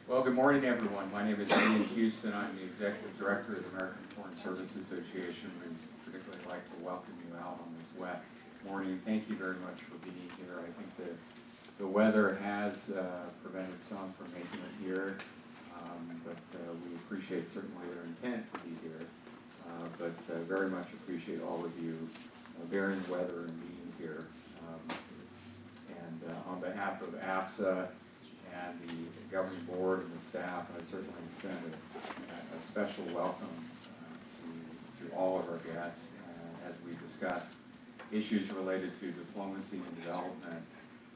Well, good morning, everyone. My name is Ian Houston. I'm the Executive Director of the American Foreign Service Association. We'd particularly like to welcome you out on this wet morning. Thank you very much for being here. I think that the weather has prevented some from making it here, but we appreciate certainly their intent to be here, but very much appreciate all of you bearing the weather and being here. On behalf of AFSA and the governing board and the staff, I certainly extend a special welcome to all of our guests as we discuss issues related to diplomacy and development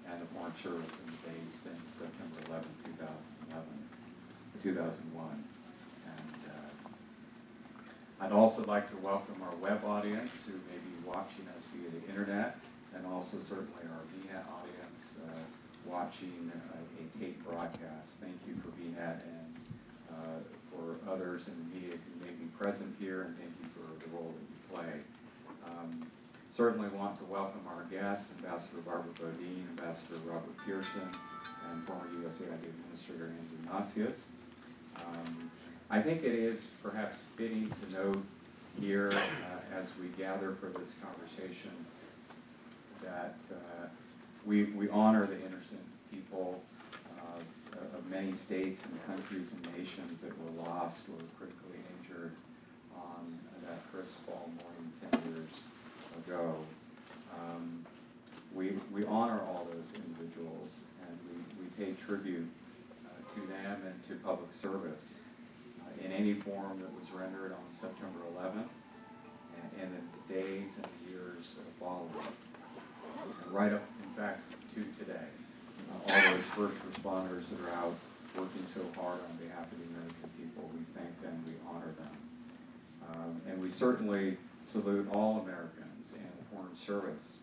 and the Foreign Service in the base since September 11, 2001. And I'd also like to welcome our web audience who may be watching us via the internet, and also certainly our VNet audience watching a tape broadcast. Thank you for VNet and for others in the media who may be present here, and thank you for the role that you play. Certainly want to welcome our guests, Ambassador Barbara Bodine, Ambassador Robert Pearson, and former USAID Administrator Andrew Natsios. I think it is perhaps fitting to note here as we gather for this conversation that we honor the innocent people of many states and countries and nations that were lost or critically injured on that crisp fall morning 10 years ago. We honor all those individuals, and we pay tribute to them and to public service in any form that was rendered on September 11th and in the days and the years following. And right up, in fact, to today. All those first responders that are out working so hard on behalf of the American people, we thank them, we honor them. And we certainly salute all Americans and the Foreign Service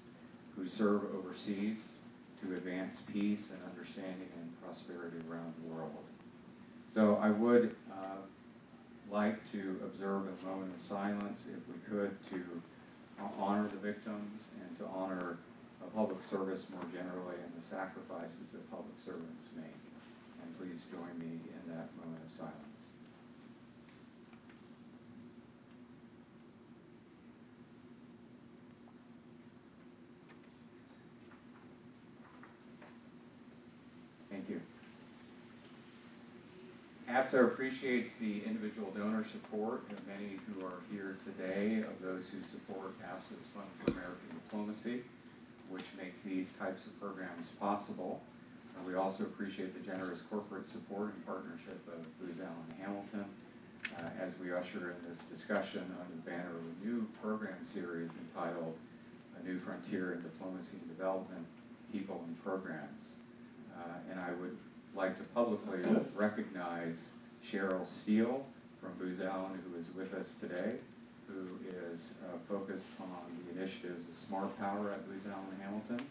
who serve overseas to advance peace and understanding and prosperity around the world. So I would like to observe a moment of silence, if we could, to honor the victims and to honor public service more generally and the sacrifices that public servants make. And please join me in that moment of silence. Thank you. AFSA appreciates the individual donor support of many who are here today, of those who support AFSA's Fund for American Diplomacy, which makes these types of programs possible. We also appreciate the generous corporate support and partnership of Booz Allen Hamilton as we usher in this discussion under the banner of a new program series entitled A New Frontier in Diplomacy and Development, People and Programs. And I would like to publicly recognize Cheryl Steele from Booz Allen, who is with us today, who is focused on the initiatives of Smart Power at Booz Allen Hamilton.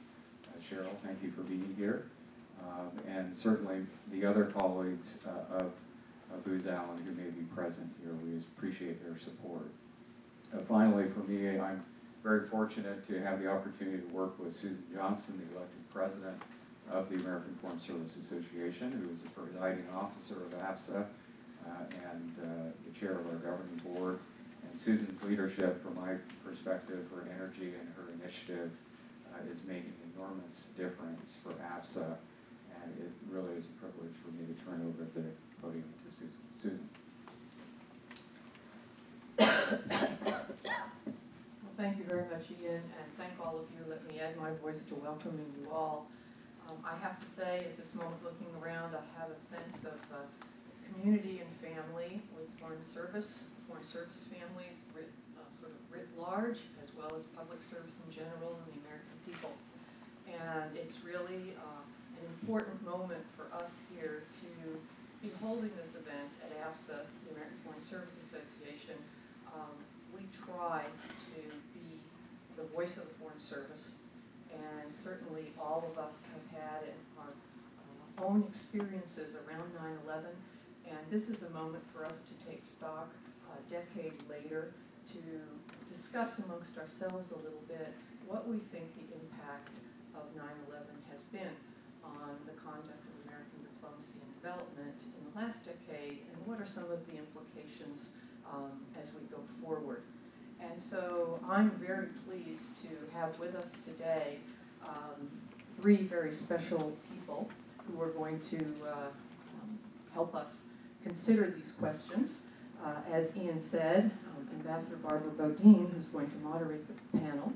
Cheryl, thank you for being here. And certainly the other colleagues of Booz Allen who may be present here, we appreciate their support. Finally, for me, I'm very fortunate to have the opportunity to work with Susan Johnson, the elected president of the American Foreign Service Association, who is the presiding officer of AFSA and the chair of our governing board. And Susan's leadership, from my perspective, her energy and her initiative is making an enormous difference for AFSA, and it really is a privilege for me to turn over the podium to Susan. Susan. Well, thank you very much, Ian, and thank all of you. Let me add my voice to welcoming you all. I have to say, at this moment, looking around, I have a sense of community and family with Foreign Service family sort of writ large, as well as public service in general and the American people. And it's really an important moment for us here to be holding this event at AFSA, the American Foreign Service Association. We try to be the voice of the Foreign Service, and certainly all of us have had our own experiences around 9/11, and this is a moment for us to take stock a decade later to discuss amongst ourselves a little bit what we think the impact of 9/11 has been on the conduct of American diplomacy and development in the last decade, and what are some of the implications as we go forward. And so I'm very pleased to have with us today three very special people who are going to help us consider these questions. As Ian said, Ambassador Barbara Bodine, who's going to moderate the panel.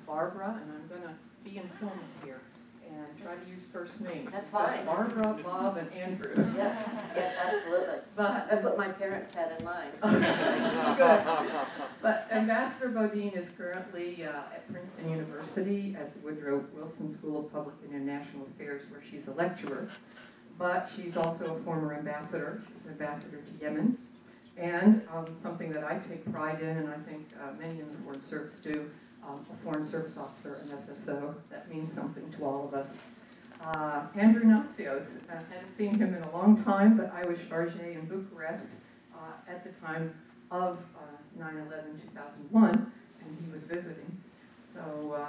Barbara, and I'm going to be informal here and try to use first names. That's fine. Barbara, Bob, and Andrew. Yes, yes, absolutely. But that's what my parents had in mind. Good. But Ambassador Bodine is currently at Princeton University at the Woodrow Wilson School of Public and International Affairs, where she's a lecturer. But she's also a former ambassador. She was ambassador to Yemen. And something that I take pride in, and I think many in the Foreign Service do, a Foreign Service officer, an FSO. That means something to all of us. Andrew Natsios, hadn't seen him in a long time, but I was chargé in Bucharest at the time of 9/11/2001, and he was visiting. So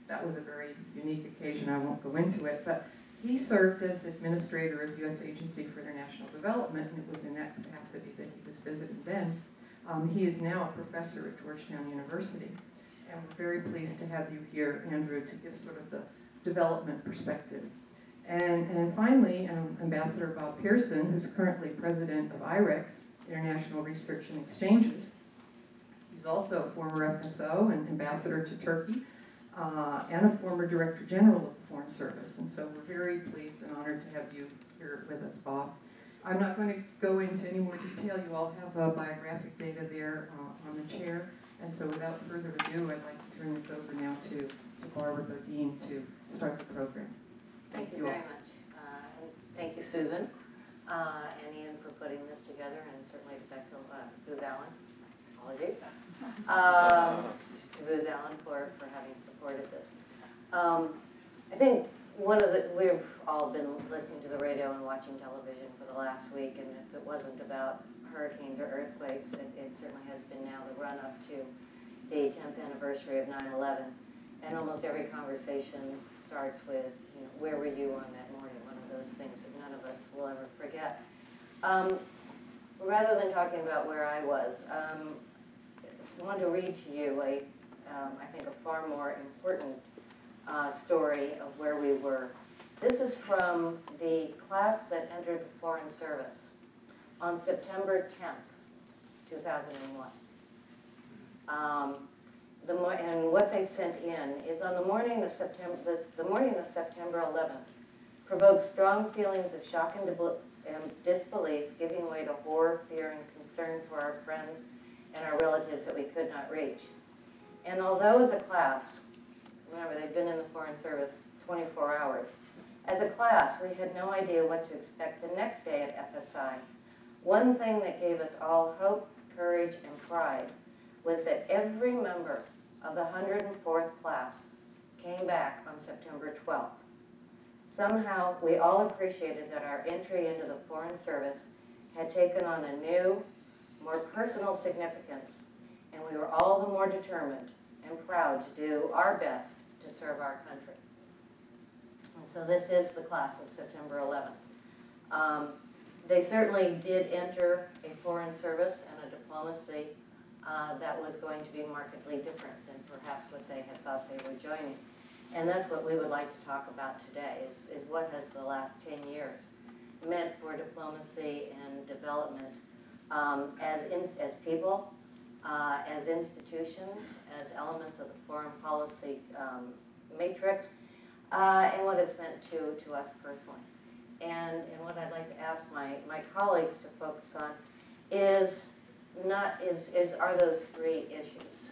that was a very unique occasion. I won't go into it, but he served as administrator of U.S. Agency for International Development, and it was in that capacity that he was visiting then. He is now a professor at Georgetown University, and we're very pleased to have you here, Andrew, to give sort of the development perspective. And finally, Ambassador Bob Pearson, who's currently president of IREX, International Research and Exchanges. He's also a former FSO and ambassador to Turkey, and a former Director General of the Foreign Service. And so we're very pleased and honored to have you here with us, Bob. I'm not going to go into any more detail. You all have biographic data there on the chair. And so without further ado, I'd like to turn this over now to Barbara Bodine to start the program. Thank you very much. And thank you, Susan and Ian, for putting this together, and certainly back to Booz Allen. Apologies. To Booz Allen for having supported this. I think we've all been listening to the radio and watching television for the last week, and if it wasn't about hurricanes or earthquakes, it certainly has been now the run-up to the 10th anniversary of 9/11. And almost every conversation starts with, you know, where were you on that morning? One of those things that none of us will ever forget. Rather than talking about where I was, I want to read to you I think a far more important story of where we were. This is from the class that entered the Foreign Service on September 10th, 2001. And what they sent in is on the morning of September 11th, provoked strong feelings of shock and disbelief, giving way to horror, fear, and concern for our friends and our relatives that we could not reach. And although as a class, remember they've been in the Foreign Service 24 hours, as a class we had no idea what to expect the next day at FSI. One thing that gave us all hope, courage, and pride was that every member of the 104th class came back on September 12th. Somehow, we all appreciated that our entry into the Foreign Service had taken on a new, more personal significance, and we were all the more determined and proud to do our best to serve our country. And so this is the class of September 11th. They certainly did enter a Foreign Service and a diplomacy that was going to be markedly different than perhaps what they had thought they were joining. And that's what we would like to talk about today, is what has the last 10 years meant for diplomacy and development as people, as institutions, as elements of the foreign policy matrix, and what it's meant to us personally. And what I'd like to ask my colleagues to focus on are those three issues.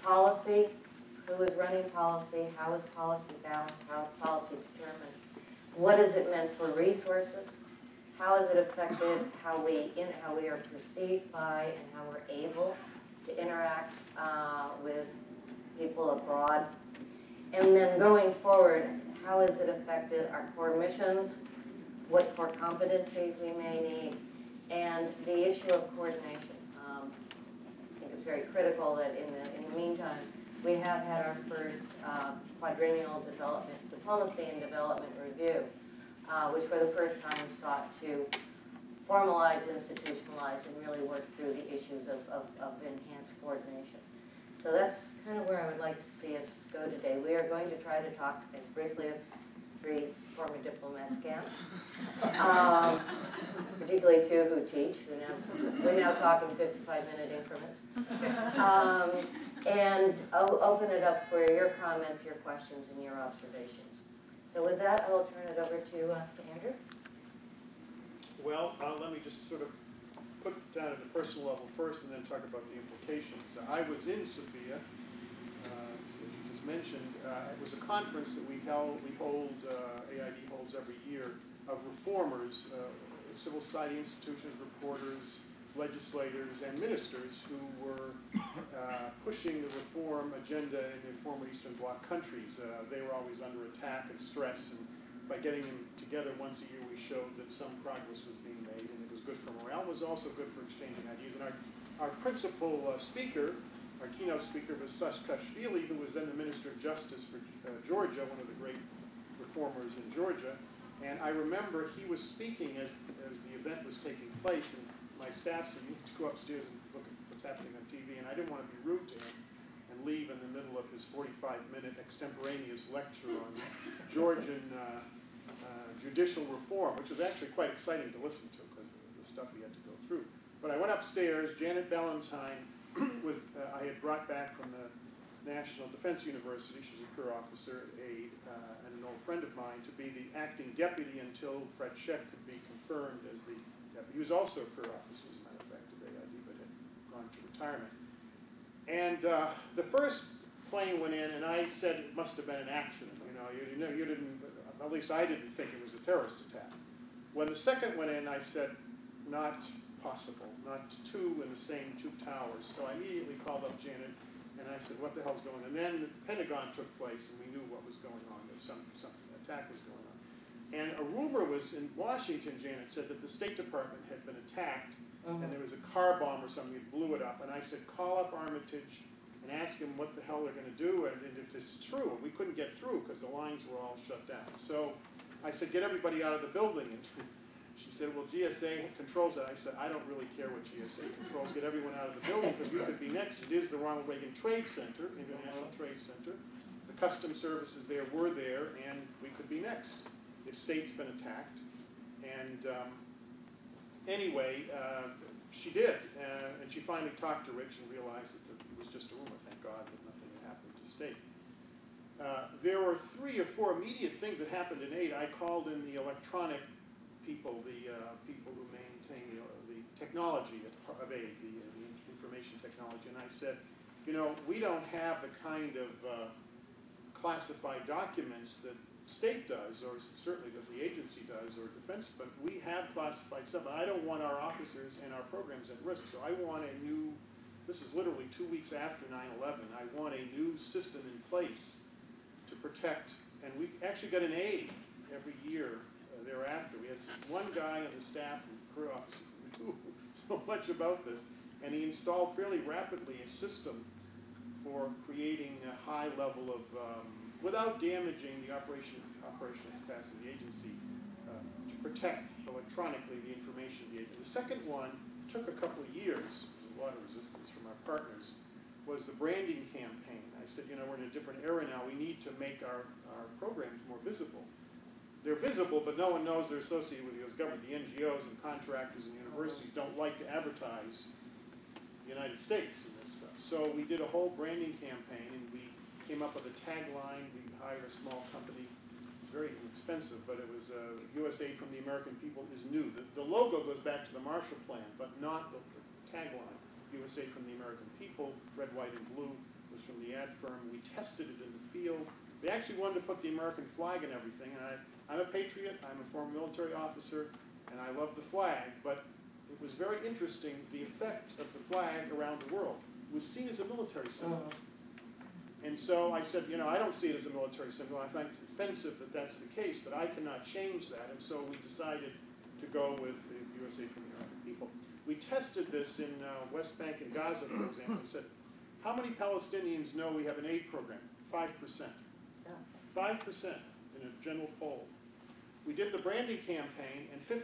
Policy, who is running policy, how is policy balanced, how is policy determined, what has it meant for resources, how has it affected how we are perceived by and how we're able to interact with people abroad, and then going forward, how has it affected our core missions, what core competencies we may need, and the issue of coordination. I think it's very critical that in the meantime, we have had our first quadrennial development Diplomacy and Development Review, which for the first time sought to formalize, institutionalize, and really work through the issues of enhanced coordination. So that's kind of where I would like to see us go today. We are going to try to talk as briefly as 3 former diplomats can, particularly 2 who teach. We're now talking 55-minute increments. And I'll open it up for your comments, your questions, and your observations. So with that, I will turn it over to Andrew. Well, let me just sort of put it down at a personal level first and then talk about the implications. I was in Sofia, as you just mentioned. It was a conference that we hold, AID holds every year, of reformers, civil society institutions, reporters, legislators, and ministers who were pushing the reform agenda in the former Eastern Bloc countries. They were always under attack and stress, and by getting them together once a year, we showed that some progress was being made, and it was good for morale. It was also good for exchanging ideas. And our principal speaker, our keynote speaker, was Saakashvili, who was then the Minister of Justice for Georgia, one of the great reformers in Georgia. And I remember he was speaking as the event was taking place, and my staff said, "You need to go upstairs and look at what's happening on TV." And I didn't want to be rude to him and leave in the middle of his 45-minute extemporaneous lecture on Georgian judicial reform, which was actually quite exciting to listen to because of the stuff he had to go through. But I went upstairs. Janet Ballantyne I had brought back from the National Defense University. She's a career officer aide and an old friend of mine, to be the acting deputy until Fred Scheck could be confirmed as the deputy. He was also a career officer, as a matter of fact, at AID, but had gone to retirement. And the first plane went in, and I said it must have been an accident. You didn't, at least I didn't think it was a terrorist attack. When the second went in, I said, not possible, not 2 in the same 2 towers. So I immediately called up Janet, and I said, what the hell's going on? And then the Pentagon took place, and we knew what was going on, that some attack was going on. And a rumor was in Washington, Janet said, that the State Department had been attacked, and there was a car bomb or something, it blew it up. And I said, call up Armitage and ask him what the hell they're going to do, and if it's true. And we couldn't get through because the lines were all shut down. So I said, get everybody out of the building. And she said, well, GSA controls that. I said, I don't really care what GSA controls. Get everyone out of the building because we could be next. It is the Ronald Reagan Trade Center, International Trade Center. The customs services there were there, and we could be next if state's been attacked. And anyway, she did, and she finally talked to Rich and realized that it was just a rumor, thank God, that nothing had happened to state. There were 3 or 4 immediate things that happened in aid. I called in the electronic people, the people who maintain the technology of aid, the information technology, and I said, we don't have the kind of classified documents that state does, or certainly that the agency does, or defense, but we have classified stuff. I don't want our officers and our programs at risk, so I want a new, this is literally 2 weeks after 9/11, I want a new system in place to protect, and we actually got an aid every year thereafter. We had one guy on the staff, career officer, who knew so much about this, and he installed fairly rapidly a system for creating a high level of without damaging the operational capacity of the agency, to protect electronically the information of the agency. The second one took a couple of years, there was a lot of resistance from our partners, was the branding campaign. I said, we're in a different era now, we need to make our programs more visible. They're visible, but no one knows they're associated with the U.S. government. The NGOs and contractors and universities don't like to advertise the United States in this stuff. So we did a whole branding campaign, and we came up with a tagline. We hired a small company. It's very inexpensive, but it was U.S. aid from the American people is new. The logo goes back to the Marshall Plan, but not the tagline. U.S. aid from the American people, red, white, and blue, was from the ad firm. We tested it in the field. They actually wanted to put the American flag and everything, and I'm a patriot, I'm a former military officer, and I love the flag, but it was very interesting, the effect of the flag around the world was seen as a military symbol. And so I said, I don't see it as a military symbol. I find it's offensive that that's the case, but I cannot change that. And so we decided to go with the USA from the American people. We tested this in West Bank and Gaza, for example. We said, how many Palestinians know we have an aid program? 5%. 5%. in a general poll. We did the branding campaign, and 55%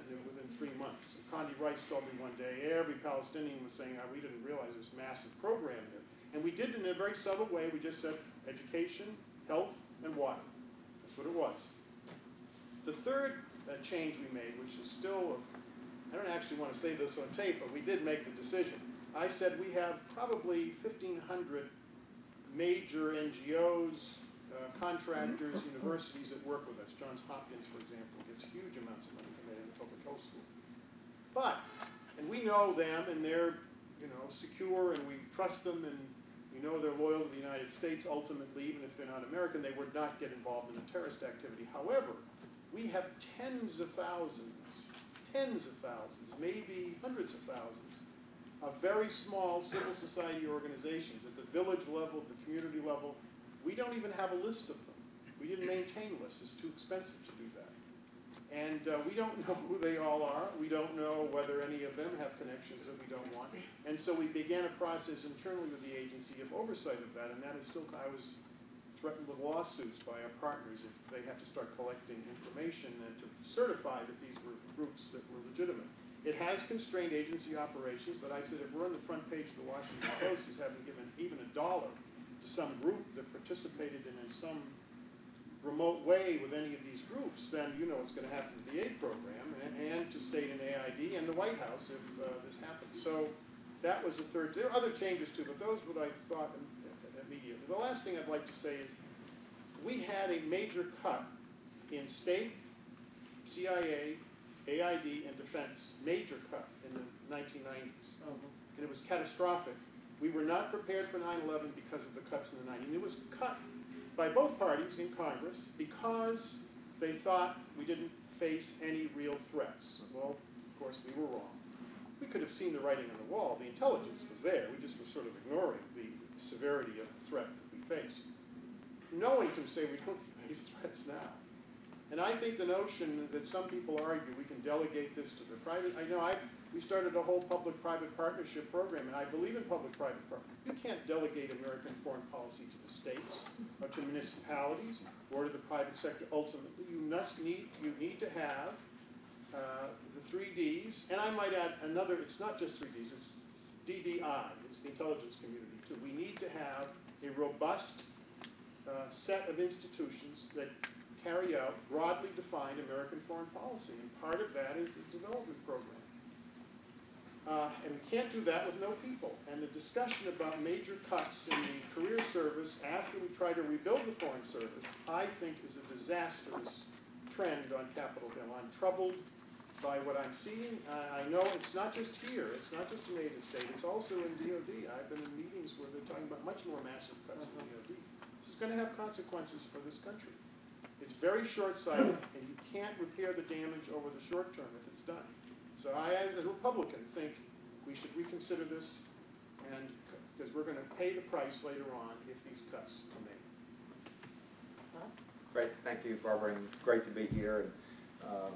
knew within 3 months. And Condi Rice told me one day, every Palestinian was saying, oh, we didn't realize this massive program here. And we did it in a very subtle way. We just said education, health, and water. That's what it was. The third change we made, which is still, I don't actually want to say this on tape, but we did make the decision. I said we have probably 1,500 major NGOs, contractors, universities that work with us. Johns Hopkins, for example, gets huge amounts of money from it in the public health school. But, and we know them, and they're, secure, and we trust them, and we know they're loyal to the United States ultimately, even if they're not American. They would not get involved in a terrorist activity. However, we have tens of thousands, maybe hundreds of thousands, of very small civil society organizations at the village level, at the community level. We don't even have a list of them. We didn't maintain lists. It's too expensive to do that. And we don't know who they all are. We don't know whether any of them have connections that we don't want. And so we began a process internally with the agency of oversight of that, and that is still, I was threatened with lawsuits by our partners if they had to start collecting information and to certify that these were groups that were legitimate. It has constrained agency operations, but I said if we're on the front page of the Washington Post as having given even $1 to some group that participated in some remote way with any of these groups, then you know what's going to happen to the aid program and to state and AID and the White House if this happens. So that was the third. There are other changes too, but those were what I thought immediately. The last thing I'd like to say is we had a major cut in state, CIA, AID, and defense, major cut in the 1990s. And it was catastrophic. We were not prepared for 9/11 because of the cuts in the 90s. And it was cut by both parties in Congress because they thought we didn't face any real threats. Well, of course, we were wrong. We could have seen the writing on the wall. The intelligence was there. We just were sort of ignoring the severity of the threat that we face. No one can say we don't face threats now. And I think the notion that some people argue we can delegate this to the private, we started a whole public-private partnership program, and I believe in public-private partnership. You can't delegate American foreign policy to the states or to municipalities or to the private sector. Ultimately, you need to have the 3 Ds, and I might add another. It's not just 3 Ds. It's DDI. It's the intelligence community too. We need to have a robust set of institutions that carry out broadly defined American foreign policy, and part of that is the development program. And we can't do that with no people. And the discussion about major cuts in the career service after we try to rebuild the foreign service, I think is a disastrous trend on Capitol Hill. I'm troubled by what I'm seeing. I know it's not just here. It's not just in Aiden State. It's also in DOD. I've been in meetings where they're talking about much more massive cuts in DOD. This is going to have consequences for this country. It's very short-sighted, and you can't repair the damage over the short term if it's done. So I, as a Republican, think we should reconsider this, and because we're going to pay the price later on if these cuts are made. Great, thank you, Barbara, and great to be here, and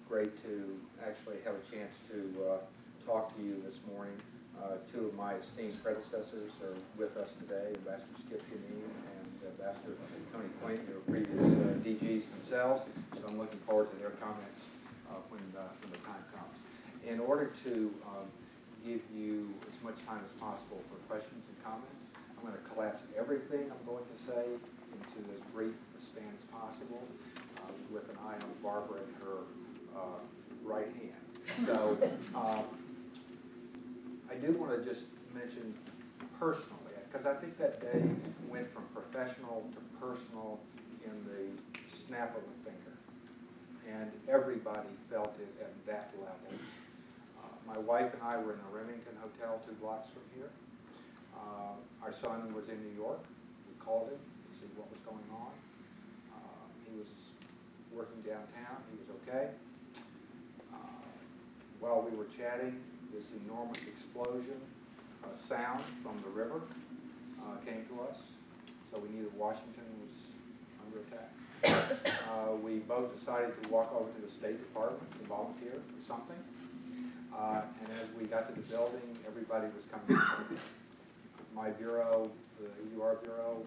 great to actually have a chance to talk to you this morning. 2 of my esteemed predecessors are with us today, Ambassador Skip Ganeen and Ambassador Tony Quinn, who are previous DGs themselves, so I'm looking forward to their comments when the time comes. In order to give you as much time as possible for questions and comments, I'm going to collapse everything I'm going to say into as brief a span as possible, with an eye on Barbara and her right hand. So I do want to just mention personally, because I think that day went from professional to personal in the snap of a finger. And everybody felt it at that level. My wife and I were in the Remington Hotel 2 blocks from here. Our son was in New York. We called him to see what was going on. He was working downtown. He was okay. While we were chatting, this enormous explosion sound from the river came to us. So we knew that Washington was under attack. We both decided to walk over to the State Department to volunteer for something. And as we got to the building, everybody was coming to my bureau, the EUR bureau,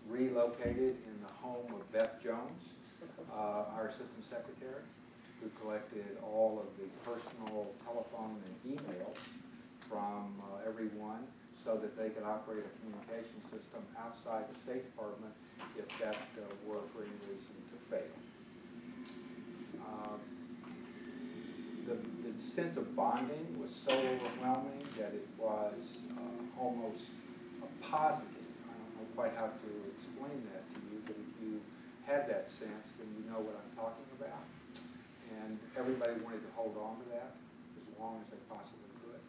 relocated in the home of Beth Jones, our assistant secretary, who collected all of the personal telephone and emails from everyone so that they could operate a communication system outside the State Department if that were for any reason to fail. The sense of bonding was so overwhelming that it was almost a positive. I don't know quite how to explain that to you, but if you had that sense, then you know what I'm talking about. And everybody wanted to hold on to that as long as they possibly could.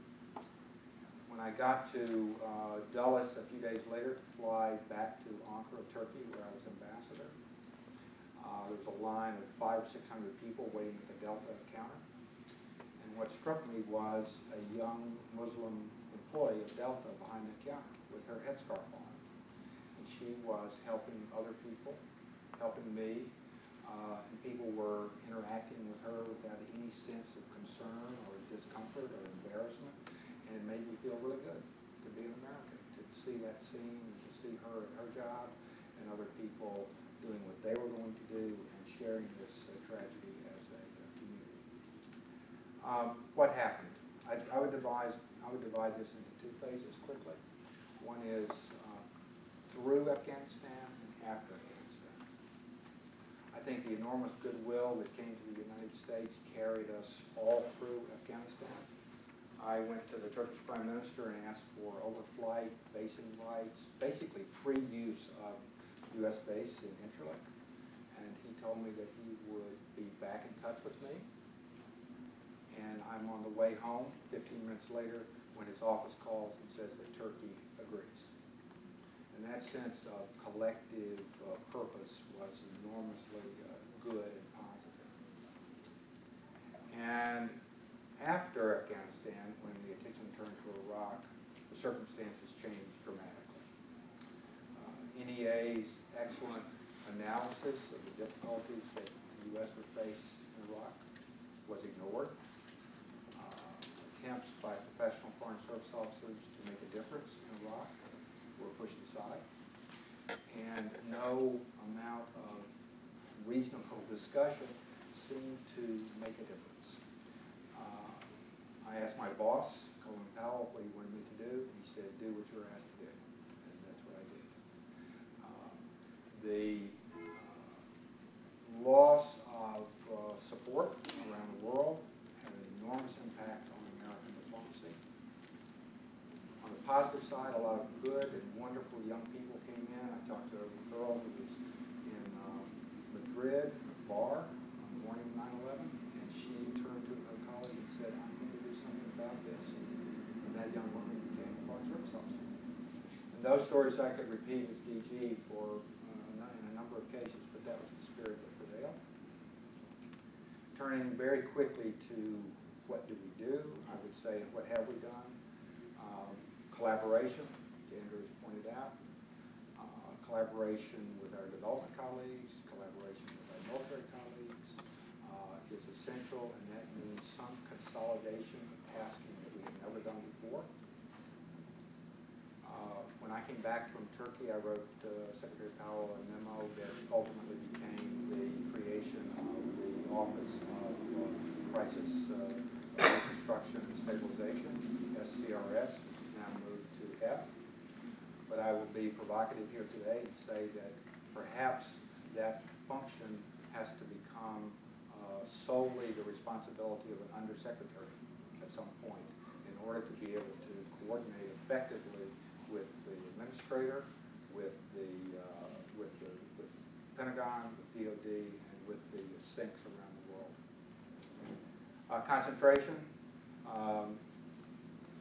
When I got to Dulles a few days later to fly back to Ankara, Turkey, where I was ambassador, there was a line of 500 or 600 people waiting at the Delta counter. And what struck me was a young Muslim employee of Delta behind the counter with her headscarf on. And she was helping other people, helping me, and people were interacting with her without any sense of concern or discomfort or embarrassment. And it made me feel really good to be an American, to see that scene, and to see her at her job and other people doing what they were going to do and sharing this tragedy as a community. What happened? I would divide this into two phases quickly. One is through Afghanistan and after Afghanistan. I think the enormous goodwill that came to the United States carried us all through Afghanistan. I went to the Turkish Prime Minister and asked for overflight, basing rights, basically free use of U.S. base in Incirlik, and he told me that he would be back in touch with me. And I'm on the way home 15 minutes later when his office calls and says that Turkey agrees. And that sense of collective purpose was enormously good and positive. And after Afghanistan, when the attention turned to Iraq, the circumstances changed dramatically. NEA's excellent analysis of the difficulties that the U.S. would face in Iraq was ignored. Attempts by professional Foreign Service officers to make a difference in Iraq were pushed aside. And no amount of reasonable discussion seemed to make a difference. I asked my boss, Colin Powell, what he wanted me to do, and he said, do what you're asked to do. And that's what I did. The loss of support around the world had an enormous impact on American diplomacy. On the positive side, a lot of good and wonderful young people came in. I talked to a girl who was in Madrid, in a bar, on the morning of 9/11, and she turned to her colleague and said, I'm going to do something about this. And that young woman became a Foreign Service officer. And those stories I could repeat as DG for in a number of cases, but that was the spirit that prevailed. Turning very quickly to what do we do, I would say, what have we done? Collaboration, as Andrew has pointed out. Collaboration with our development colleagues, collaboration with our military colleagues is essential, and that means some consolidation of tasking that we have never done before. When I came back from Turkey, I wrote Secretary Powell a memo that ultimately became the creation of the Office of Crisis Reconstruction and Stabilization, SCRS, which is now moved to F. But I will be provocative here today and say that perhaps that function has to become solely the responsibility of an undersecretary at some point in order to be able to coordinate effectively with the administrator, with the Pentagon, with DOD, and with the sinks around the world. Concentration.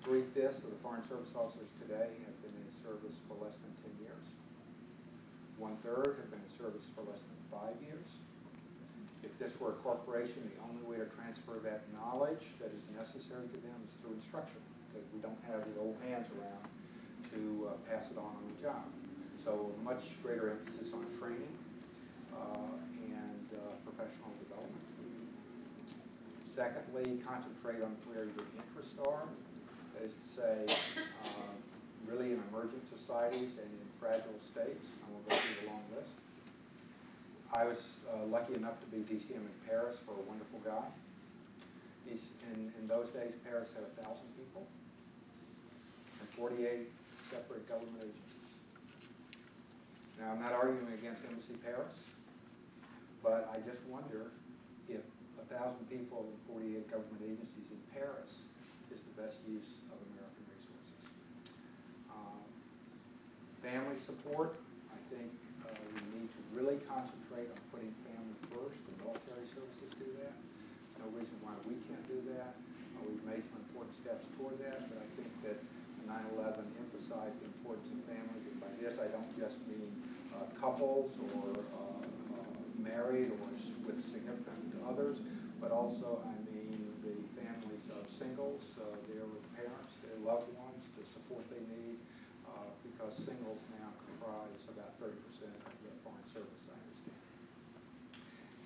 3/5 of the Foreign Service officers today have been in service for less than 10 years. 1/3 have been in service for less than 5 years. If this were a corporation, the only way to transfer that knowledge that is necessary to them is through instruction, because we don't have the old hands around to pass it on the job. So a much greater emphasis on training and professional development. Secondly, concentrate on where your interests are. That is to say, really in emerging societies and in fragile states. I won't go through the long list. I was lucky enough to be DCM in Paris for a wonderful guy. In those days, Paris had 1,000 people and 48 separate government agencies. Now, I'm not arguing against Embassy Paris, but I just wonder if 1,000 people and 48 government agencies in Paris is the best use of American resources. Family support, I think we need to really concentrate on putting family first. The military services do that. There's no reason why we can't do that. We've made some important steps toward that, but I think that 9/11 emphasized the importance of families. And by this, I don't just mean couples or married or with significant others, but also I mean the families of singles, their parents, their loved ones, the support they need, because singles now comprise about 30% of the foreign service, I understand.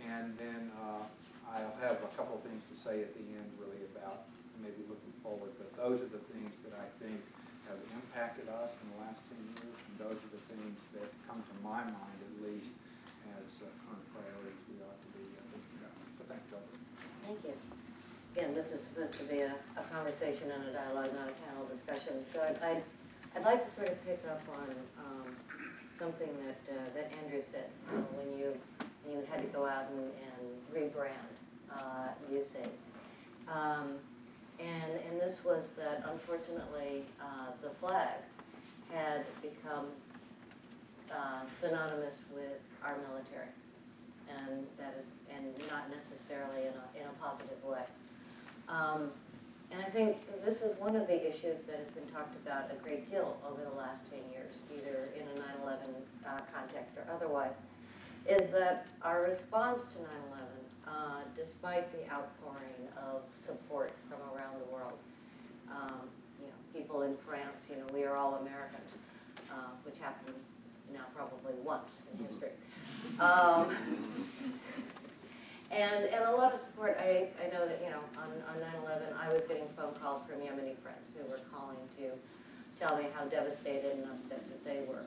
And then I'll have a couple of things to say at the end really about maybe looking forward, but those are the things that I think have impacted us in the last 10 years, and those are the things that come to my mind at least as current priorities we ought to be thinking about. So thank you. Thank you. Again, this is supposed to be a conversation and a dialogue, not a panel discussion. So I'd like to sort of pick up on something that Andrew said when you had to go out and rebrand UC. And this was that unfortunately the flag had become synonymous with our military, and not necessarily in a positive way. And I think this is one of the issues that has been talked about a great deal over the last 10 years, either in a 9/11 context or otherwise, is that our response to 9/11, despite the outpouring of support from around the world, people in France, we are all Americans, which happened now probably once in history. And a lot of support. I know that, on 9/11, I was getting phone calls from Yemeni friends who were calling to tell me how devastated and upset that they were.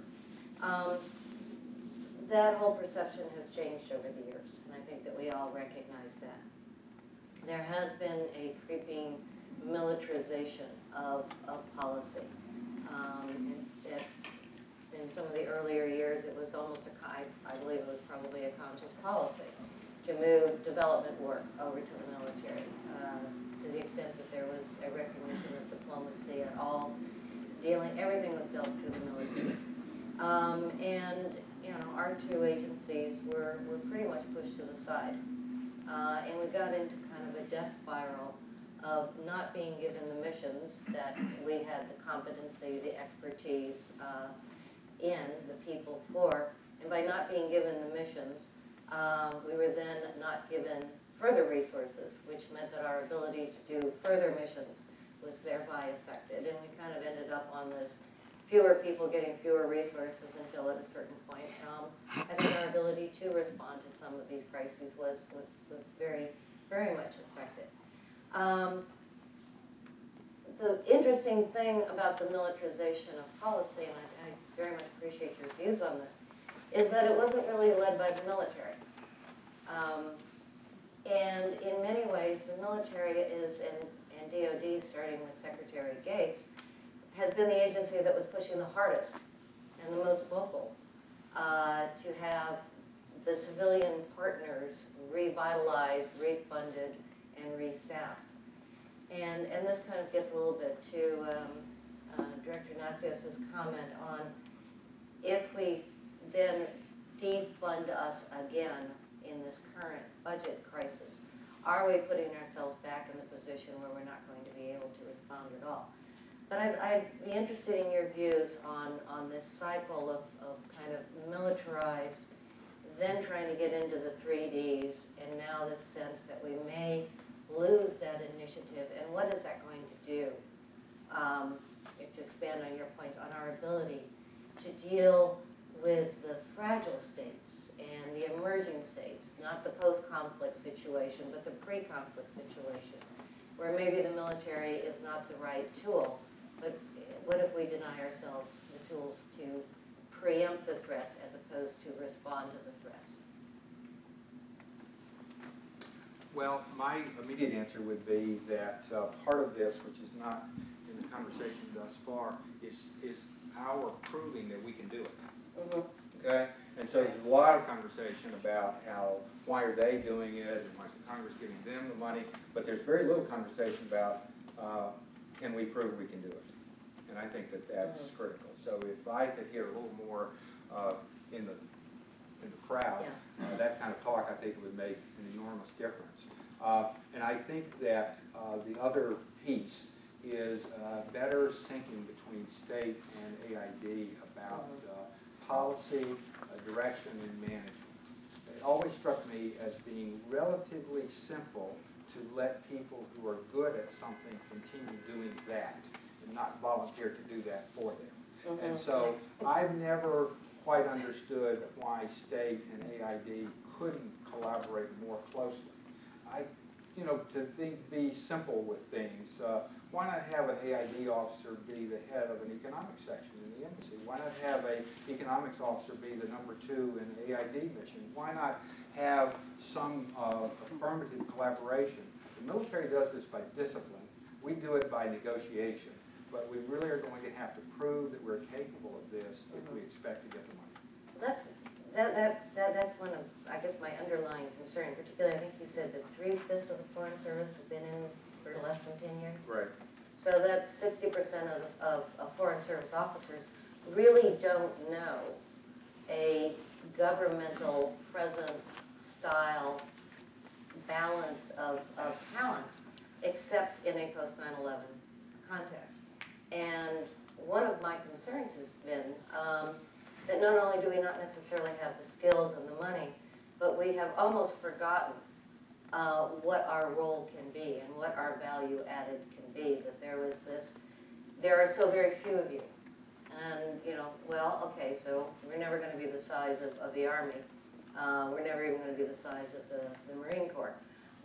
That whole perception has changed over the years, and I think that we all recognize that. There has been a creeping militarization of policy. In some of the earlier years, it was almost I believe it was probably a conscious policy to move development work over to the military, to the extent that there was a recognition of diplomacy at all, everything was dealt through the military. And our two agencies were pretty much pushed to the side. And we got into kind of a death spiral of not being given the missions that we had the competency, the expertise in, the people for. And by not being given the missions, we were then not given further resources, which meant that our ability to do further missions was thereby affected. And we kind of ended up on this fewer people getting fewer resources until at a certain point. I think our ability to respond to some of these crises was very, very much affected. The interesting thing about the militarization of policy, and I very much appreciate your views on this, is that it wasn't really led by the military. And in many ways, the military is, and DOD, starting with Secretary Gates, has been the agency that was pushing the hardest and the most vocal to have the civilian partners revitalized, refunded, and restaffed. And this kind of gets a little bit to Director Natsios' comment on if we then defund us again in this current budget crisis, are we putting ourselves back in the position where we're not going to be able to respond at all? But I'd be interested in your views on this cycle of kind of militarized, then trying to get into the 3Ds, and now this sense that we may lose that initiative, and what is that going to do, to expand on your points, on our ability to deal with the fragile states and the emerging states, not the post-conflict situation, but the pre-conflict situation, where maybe the military is not the right tool, but what if we deny ourselves the tools to preempt the threats as opposed to respond to the threats? Well, my immediate answer would be that part of this, which is not in the conversation thus far, is our proving that we can do it. Mm-hmm. Okay? And so there's a lot of conversation about why are they doing it, and why is the Congress giving them the money, but there's very little conversation about can we prove we can do it? And I think that that's critical. So if I could hear a little more in the crowd, that kind of talk, I think it would make an enormous difference. And I think that the other piece is better syncing between state and AID about policy, direction, and management. It always struck me as being relatively simple to let people who are good at something continue doing that and not volunteer to do that for them. And so I've never quite understood why state and AID couldn't collaborate more closely. Be simple with things. Why not have an AID officer be the head of an economics section in the embassy? Why not have an economics officer be the #2 in the AID mission? Why not have some affirmative collaboration? The military does this by discipline. We do it by negotiation. But we really are going to have to prove that we're capable of this if we expect to get the money. That's one of, I guess, my underlying concern. Particularly, I think you said that 3/5 of the Foreign Service have been in for less than 10 years. Right. So that's 60% of Foreign Service officers really don't know a governmental presence style balance of talents, except in a post 9/11 context. And one of my concerns has been that not only do we not necessarily have the skills and the money, but we have almost forgotten what our role can be and what our value added can be. That there are so very few of you. And, well, okay, so we're never going to be the size of the Army. We're never even going to be the size of the Marine Corps.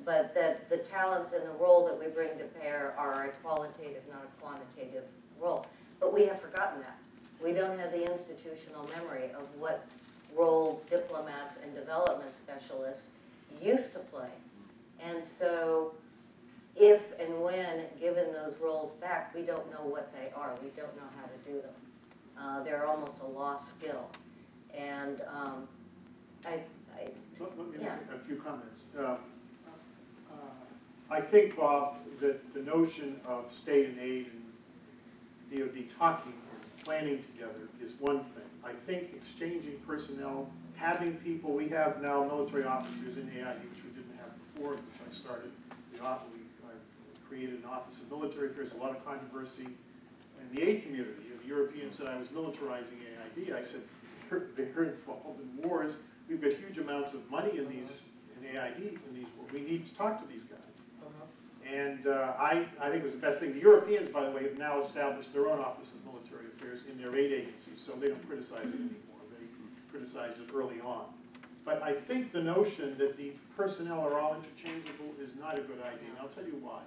But that the talents and the role that we bring to bear are a qualitative, not a quantitative role. But we have forgotten that. We don't have the institutional memory of what role diplomats and development specialists used to play. And so if and when given those roles back, we don't know what they are. We don't know how to do them. They're almost a lost skill. And Let me make a few comments. I think, Bob, that the notion of state and aid and DOD talking, planning together is one thing. I think exchanging personnel, having people, we have now military officers in AID, which we didn't have before, which I started. I created an Office of Military Affairs, a lot of controversy. And the aid community, the Europeans said I was militarizing AID. I said, they're involved in wars. We've got huge amounts of money in these, in AID, we need to talk to these guys. And I think it was the best thing. The Europeans, by the way, have now established their own Office of Military Affairs in their aid agencies, so they don't criticize it anymore. They criticize it early on. But I think the notion that the personnel are all interchangeable is not a good idea, and I'll tell you why.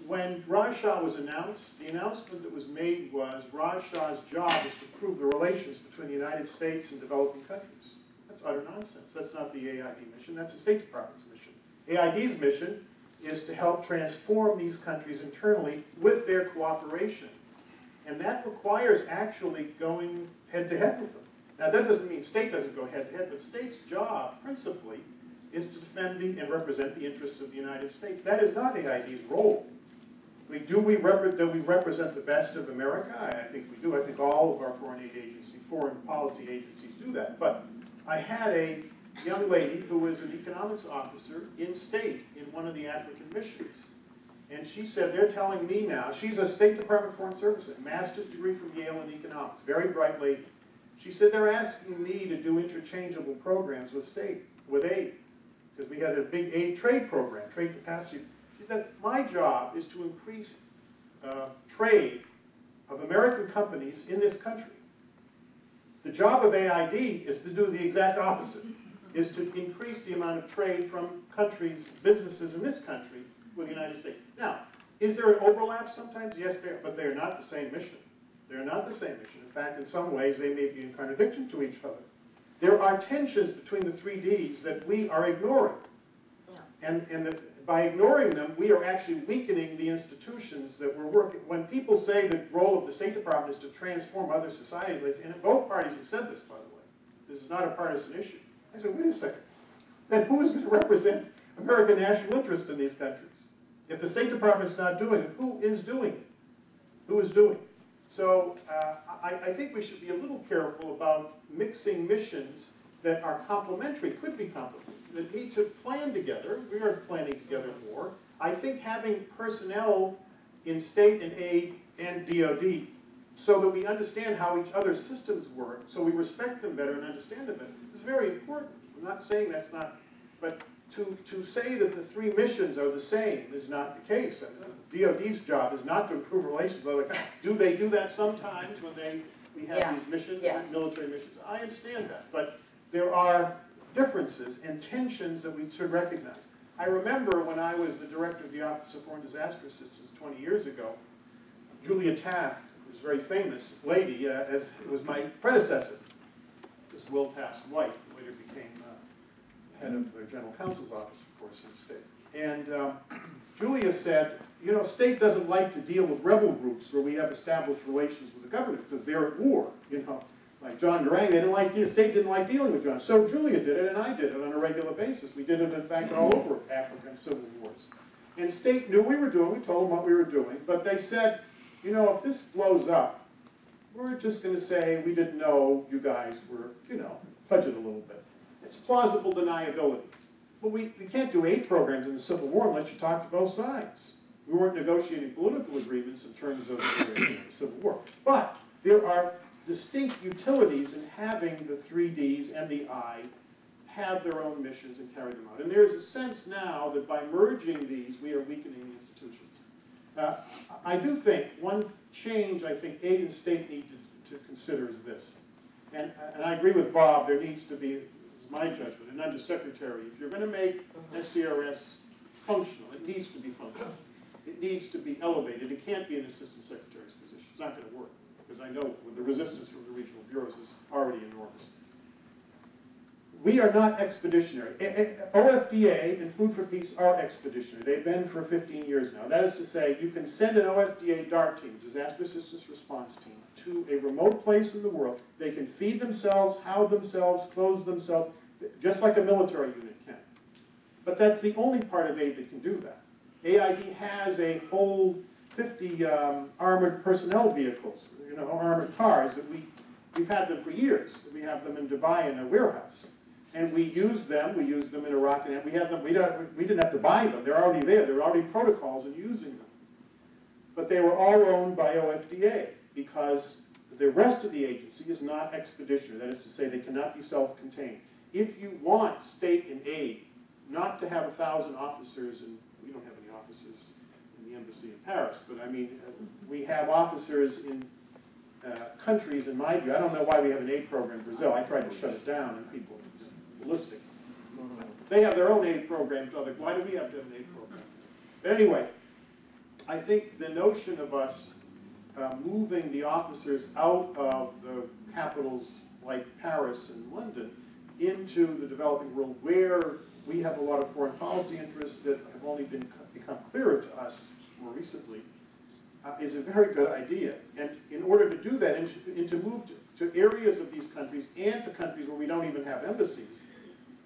When Raj Shah was announced, the announcement that was made was Raj Shah's job is to improve the relations between the United States and developing countries. That's utter nonsense. That's not the AID mission. That's the State Department's mission. AID's mission is to help transform these countries internally with their cooperation. And that requires actually going head-to-head with them. Now, that doesn't mean state doesn't go head-to-head, but state's job, principally, is to defend and represent the interests of the United States. That is not AID's role. Do we represent the best of America? I think we do. I think all of our foreign aid agencies, foreign policy agencies do that. But I had a young lady who was an economics officer in state in one of the African missions. And she said, they're telling me now, she's a State Department Foreign Service, a master's degree from Yale in economics, very bright lady. She said, they're asking me to do interchangeable programs with aid, because we had a big aid trade program, trade capacity. She said, my job is to increase trade of American companies in this country. The job of AID is to do the exact opposite, is to increase the amount of trade from countries, businesses in this country with the United States. Now, is there an overlap sometimes? Yes, but they are not the same mission. They're not the same mission. In fact, in some ways, they may be in contradiction to each other. There are tensions between the 3Ds that we are ignoring. And by ignoring them, we are actually weakening the institutions that we're working. When people say the role of the State Department is to transform other societies, they say, and both parties have said this, by the way, this is not a partisan issue. I said, wait a second. Then who is going to represent American national interest in these countries? If the State Department's not doing it, who is doing it? Who is doing it? So I think we should be a little careful about mixing missions that are complementary, could be complementary, that need to plan together. We are planning together more. I think having personnel in state and aid and DOD so that we understand how each other's systems work, so we respect them better and understand them better, is very important. I'm not saying that's not, but to say that the three missions are the same is not the case. DOD's job is not to improve relations with other countries. Do they do that sometimes when we have these missions, military missions? I understand that, but there are differences and tensions that we should recognize. I remember when I was the director of the Office of Foreign Disaster Assistance 20 years ago, Julia Taft, who's a very famous lady, was my predecessor. This is Will Taft's wife, who later became head of the General Counsel's office, of course, in state. And Julia said, you know, state doesn't like to deal with rebel groups where we have established relations with the government because they're at war, you know. Like John Durang, the state didn't like dealing with John. So Julia did it, and I did it on a regular basis. We did it, in fact, all over Africa and civil wars. And state knew we were doing, we told them what we were doing, but they said, you know, if this blows up, we're just going to say we didn't know you guys were, you know, fudge it a little bit. It's plausible deniability. But we can't do aid programs in the Civil War unless you talk to both sides. We weren't negotiating political agreements in terms of the Civil War. But there are distinct utilities in having the 3Ds and the I have their own missions and carry them out. And there's a sense now that by merging these, we are weakening the institutions. I do think one change I think aid and state need to consider is this. And I agree with Bob, there needs to be, this is my judgment, an undersecretary. If you're going to make SCRS functional, it needs to be functional. It needs to be elevated. It can't be an assistant secretary's position. It's not going to work. Because I know the resistance from the regional bureaus is already enormous. We are not expeditionary. OFDA and Food for Peace are expeditionary. They've been for 15 years now. That is to say, you can send an OFDA DART team, Disaster Assistance Response Team, to a remote place in the world. They can feed themselves, house themselves, clothe themselves, just like a military unit can. But that's the only part of aid that can do that. AID has a whole 50 armored personnel vehicles, you know, armored cars that we've had them for years. We have them in Dubai in a warehouse. And we use them in Iraq, and we didn't have to buy them. They're already there. There are already protocols in using them. But they were all owned by OFDA because the rest of the agency is not expeditionary. That is to say, they cannot be self-contained. If you want state and aid not to have 1,000 officers, and we don't have any officers in the embassy in Paris, but I mean, we have officers in countries, in my view. I don't know why we have an aid program in Brazil. I tried to shut it down, and people are ballistic. They have their own aid program. Why do we have to have an aid program? But anyway, I think the notion of us moving the officers out of the capitals like Paris and London into the developing world where we have a lot of foreign policy interests that have only become clearer to us more recently is a very good idea. And in order to do that and to move to areas of these countries and to countries where we don't even have embassies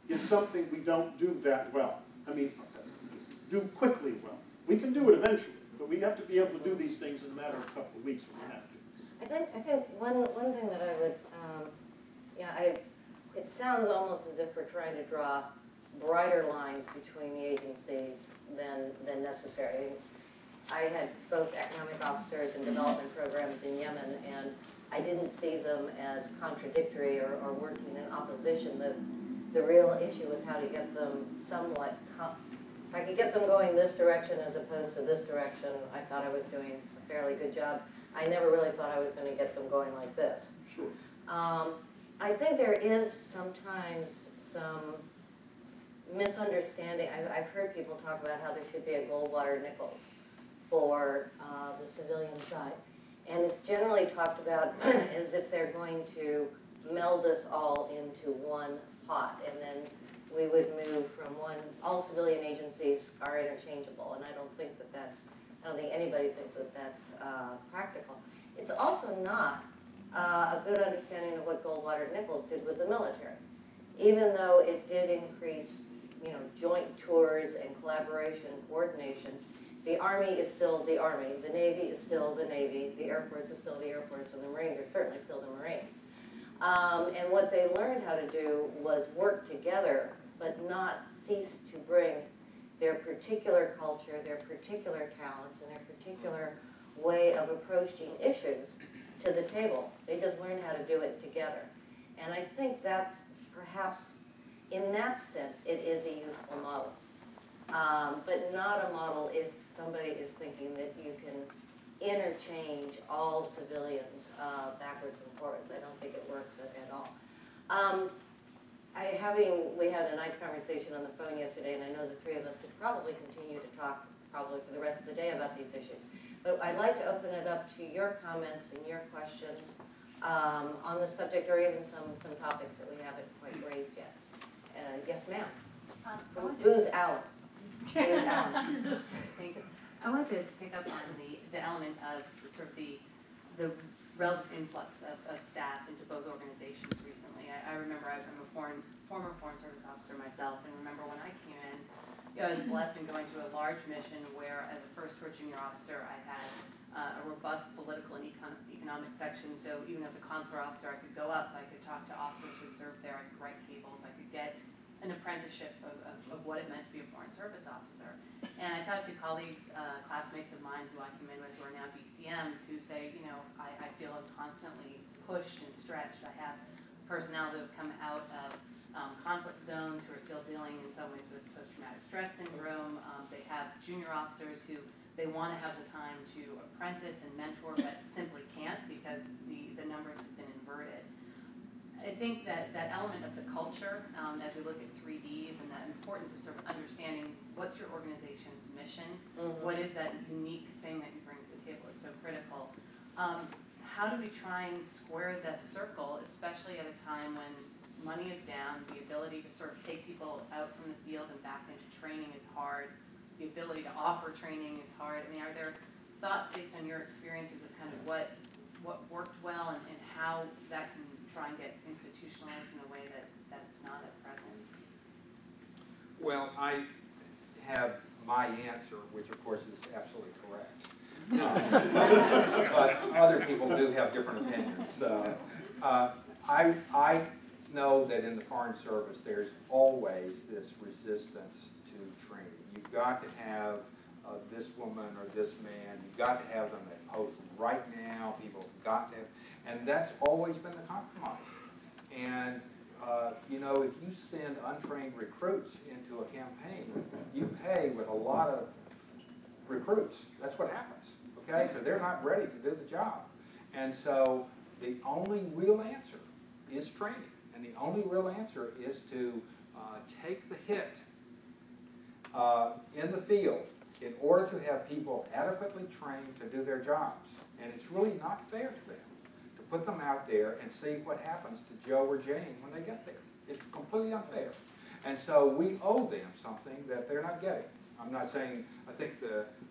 is something we don't do that well. I mean, do quickly well. We can do it eventually, but we have to be able to do these things in a matter of a couple of weeks when we have to. I think one thing that I would, it sounds almost as if we're trying to draw brighter lines between the agencies than necessary. I had both economic officers and development programs in Yemen, and I didn't see them as contradictory or working in opposition. The real issue was how to get them somewhat, if I could get them going this direction as opposed to this direction, I thought I was doing a fairly good job. I never really thought I was going to get them going like this. Sure. I think there is sometimes some misunderstanding. I've heard people talk about how there should be a Goldwater-Nichols for the civilian side. And it's generally talked about as if they're going to meld us all into one pot, and then we would move from one, all civilian agencies are interchangeable, and I don't think anybody thinks that that's practical. It's also not a good understanding of what Goldwater-Nichols did with the military. Even though it did increase, joint tours and collaboration and coordination, the Army is still the Army, the Navy is still the Navy, the Air Force is still the Air Force, and the Marines are certainly still the Marines. And what they learned how to do was work together, but not cease to bring their particular culture, their particular talents, and their particular way of approaching issues to the table. They just learned how to do it together. And I think that's perhaps, in that sense, it is a useful model. But not a model if somebody is thinking that you can interchange all civilians backwards and forwards. I don't think it works at all. We had a nice conversation on the phone yesterday, and I know the three of us could probably continue to talk probably for the rest of the day about these issues. But I'd like to open it up to your comments and your questions on the subject, or even some topics that we haven't quite raised yet. Yes, ma'am. Who's Alan? Who's Alan? Thanks. I wanted to pick up on the element of sort of the relative influx of staff into both organizations recently. I remember I'm a former Foreign Service officer myself, and remember when I came in, I was blessed in going to a large mission where, as a first tour junior officer, I had a robust political and economic section. So even as a consular officer, I could go up, I could talk to officers who had served there, I could write cables, I could get an apprenticeship of what it meant to be a Foreign Service officer. And I talked to colleagues, classmates of mine who I come in with who are now DCMs who say, I feel I'm constantly pushed and stretched. I have personnel who have come out of conflict zones who are still dealing in some ways with post-traumatic stress syndrome. They have junior officers who they want to have the time to apprentice and mentor, but simply can't because the numbers have been inverted. I think that element of the culture, as we look at 3Ds and that importance of sort of understanding what's your organization's mission, what is that unique thing that you bring to the table is so critical. How do we try and square the circle, especially at a time when money is down, the ability to sort of take people out from the field and back into training is hard, the ability to offer training is hard. I mean, are there thoughts based on your experiences of kind of what worked well and how that can try and get institutionalized in a way that it's not at present? Well, I have my answer, which of course is absolutely correct. But other people do have different opinions. I know that in the Foreign Service there's always this resistance to training. You've got to have this woman or this man, you've got to have them at post right now, people have got to have, and that's always been the compromise. And if you send untrained recruits into a campaign, you pay with a lot of recruits. That's what happens, okay? Because they're not ready to do the job. And so the only real answer is training. And the only real answer is to take the hit in the field in order to have people adequately trained to do their jobs. And it's really not fair to them to put them out there and see what happens to Joe or Jane when they get there. It's completely unfair. And so we owe them something that they're not getting. I'm not saying, I think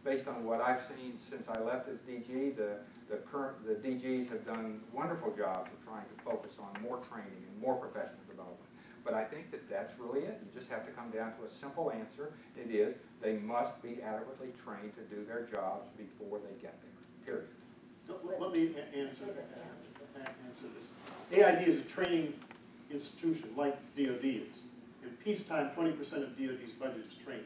based on what I've seen since I left as DG, the DGs have done wonderful jobs of trying to focus on more training and more professional development. But I think that that's really it. You just have to come down to a simple answer. It is, they must be adequately trained to do their jobs before they get there, period. Let me answer this. AID is a training institution like DOD is. In peacetime, 20% of DOD's budget is training.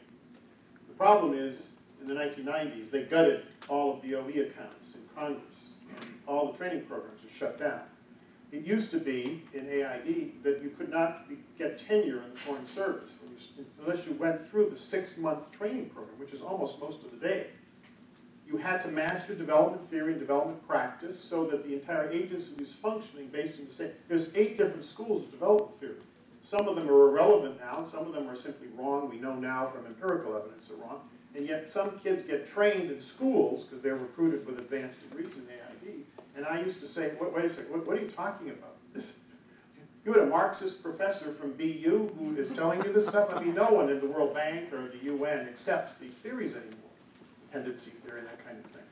The problem is, in the 1990s, they gutted all of the OE accounts in Congress, and all the training programs were shut down. It used to be, in AID, that you could not get tenure in the Foreign Service unless you went through the 6-month training program, which is almost most of the day. You had to master development theory and development practice so that the entire agency was functioning based on the same. There's 8 different schools of development theory. Some of them are irrelevant now, some of them are simply wrong. We know now from empirical evidence they're wrong. And yet some kids get trained in schools, because they're recruited with advanced degrees in AID, AFSP. And I used to say, wait a second, what are you talking about? You had a Marxist professor from BU who is telling you this stuff? I mean, no one in the World Bank or the UN accepts these theories anymore. Dependency theory and that kind of thing.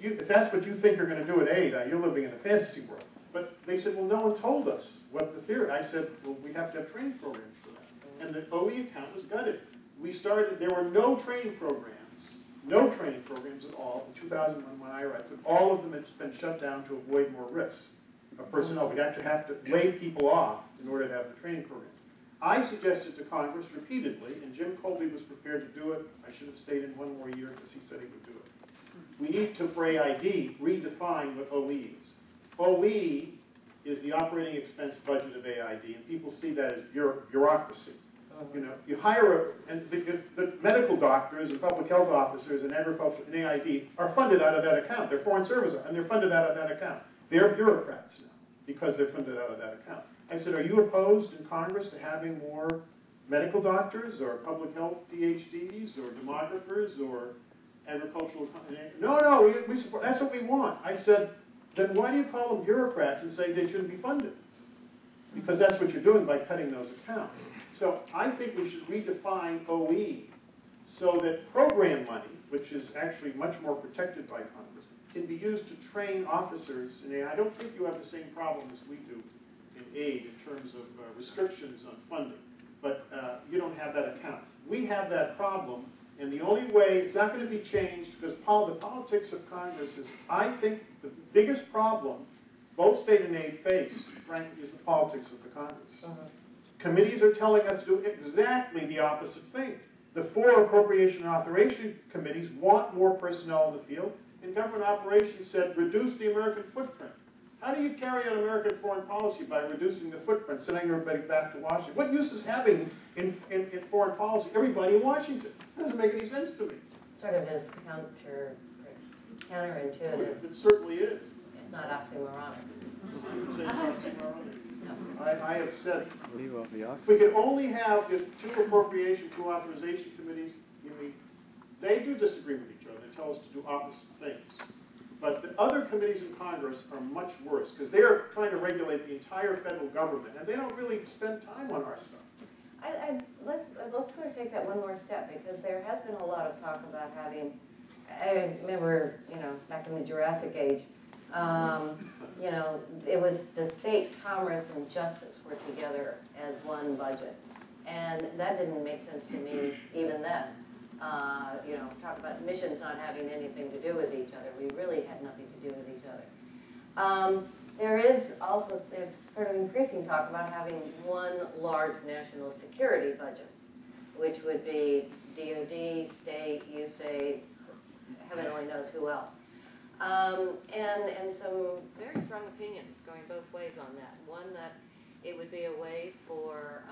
If that's what you think you're going to do at aid, you're living in a fantasy world. But they said, well, no one told us what the theory. I said, well, we have to have training programs for that. And the OE account was gutted. There were no training programs at all in 2001 when I arrived. But all of them had been shut down to avoid more rifts of personnel. We'd actually have to lay people off in order to have the training program. I suggested to Congress repeatedly, and Jim Colby was prepared to do it. I should have stayed in one more year because he said he would do it. We need to, for AID, redefine what OE is. OE is the operating expense budget of AID, and people see that as bureaucracy. You know, you hire if the medical doctors and public health officers and agriculture and AID are funded out of that account. They're foreign service, and they're funded out of that account. They're bureaucrats now because they're funded out of that account. I said, are you opposed in Congress to having more medical doctors or public health PhDs or demographers or agricultural? No, we support, that's what we want. I said, then why do you call them bureaucrats and say they shouldn't be funded? Because that's what you're doing by cutting those accounts. So I think we should redefine OE so that program money, which is actually much more protected by Congress, can be used to train officers. And I don't think you have the same problem as we do in aid in terms of restrictions on funding. But you don't have that account. We have that problem, and the only way, it's not going to be changed because the politics of Congress is, I think, the biggest problem both state and aid face, frankly, is the politics of the Congress. Committees are telling us to do exactly the opposite thing. The 4 appropriation and authorization committees want more personnel in the field, and government operations said reduce the American footprint. How do you carry out American foreign policy by reducing the footprint, sending everybody back to Washington? What use is having in foreign policy everybody in Washington? That doesn't make any sense to me. Sort of is counterintuitive. It certainly is. Not oxymoronic. I have said, if we could only have 2 appropriation, 2 authorization committees, they do disagree with each other. They tell us to do opposite things. But the other committees in Congress are much worse because they're trying to regulate the entire federal government, and they don't really spend time on our stuff. Let's sort of take that one more step, because there has been a lot of talk about having, I remember, back in the Jurassic Age, it was the state, commerce, and justice were together as one budget. And that didn't make sense to me even then. Talk about missions not having anything to do with each other. We really had nothing to do with each other. There's sort of increasing talk about having one large national security budget, which would be DOD, state, USAID, heaven only knows who else. And some very strong opinions going both ways on that. One, that it would be a way for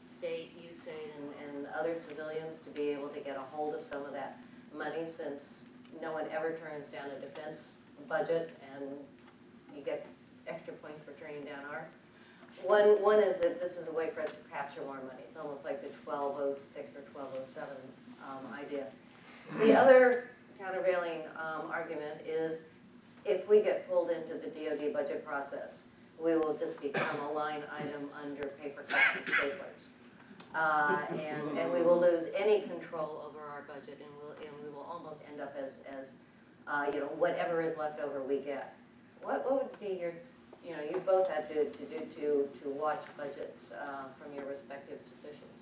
state, USAID, and other civilians to be able to get a hold of some of that money, since no one ever turns down a defense budget, and you get extra points for turning down ours. One is that this is a way for us to capture more money. It's almost like the 1206 or 1207 idea. The other countervailing argument is, if we get pulled into the DOD budget process, we will just become a line item under paper cuts and staplers. And we will lose any control over our budget, and we will almost end up as whatever is left over we get. What would be your, you both had to watch budgets from your respective positions?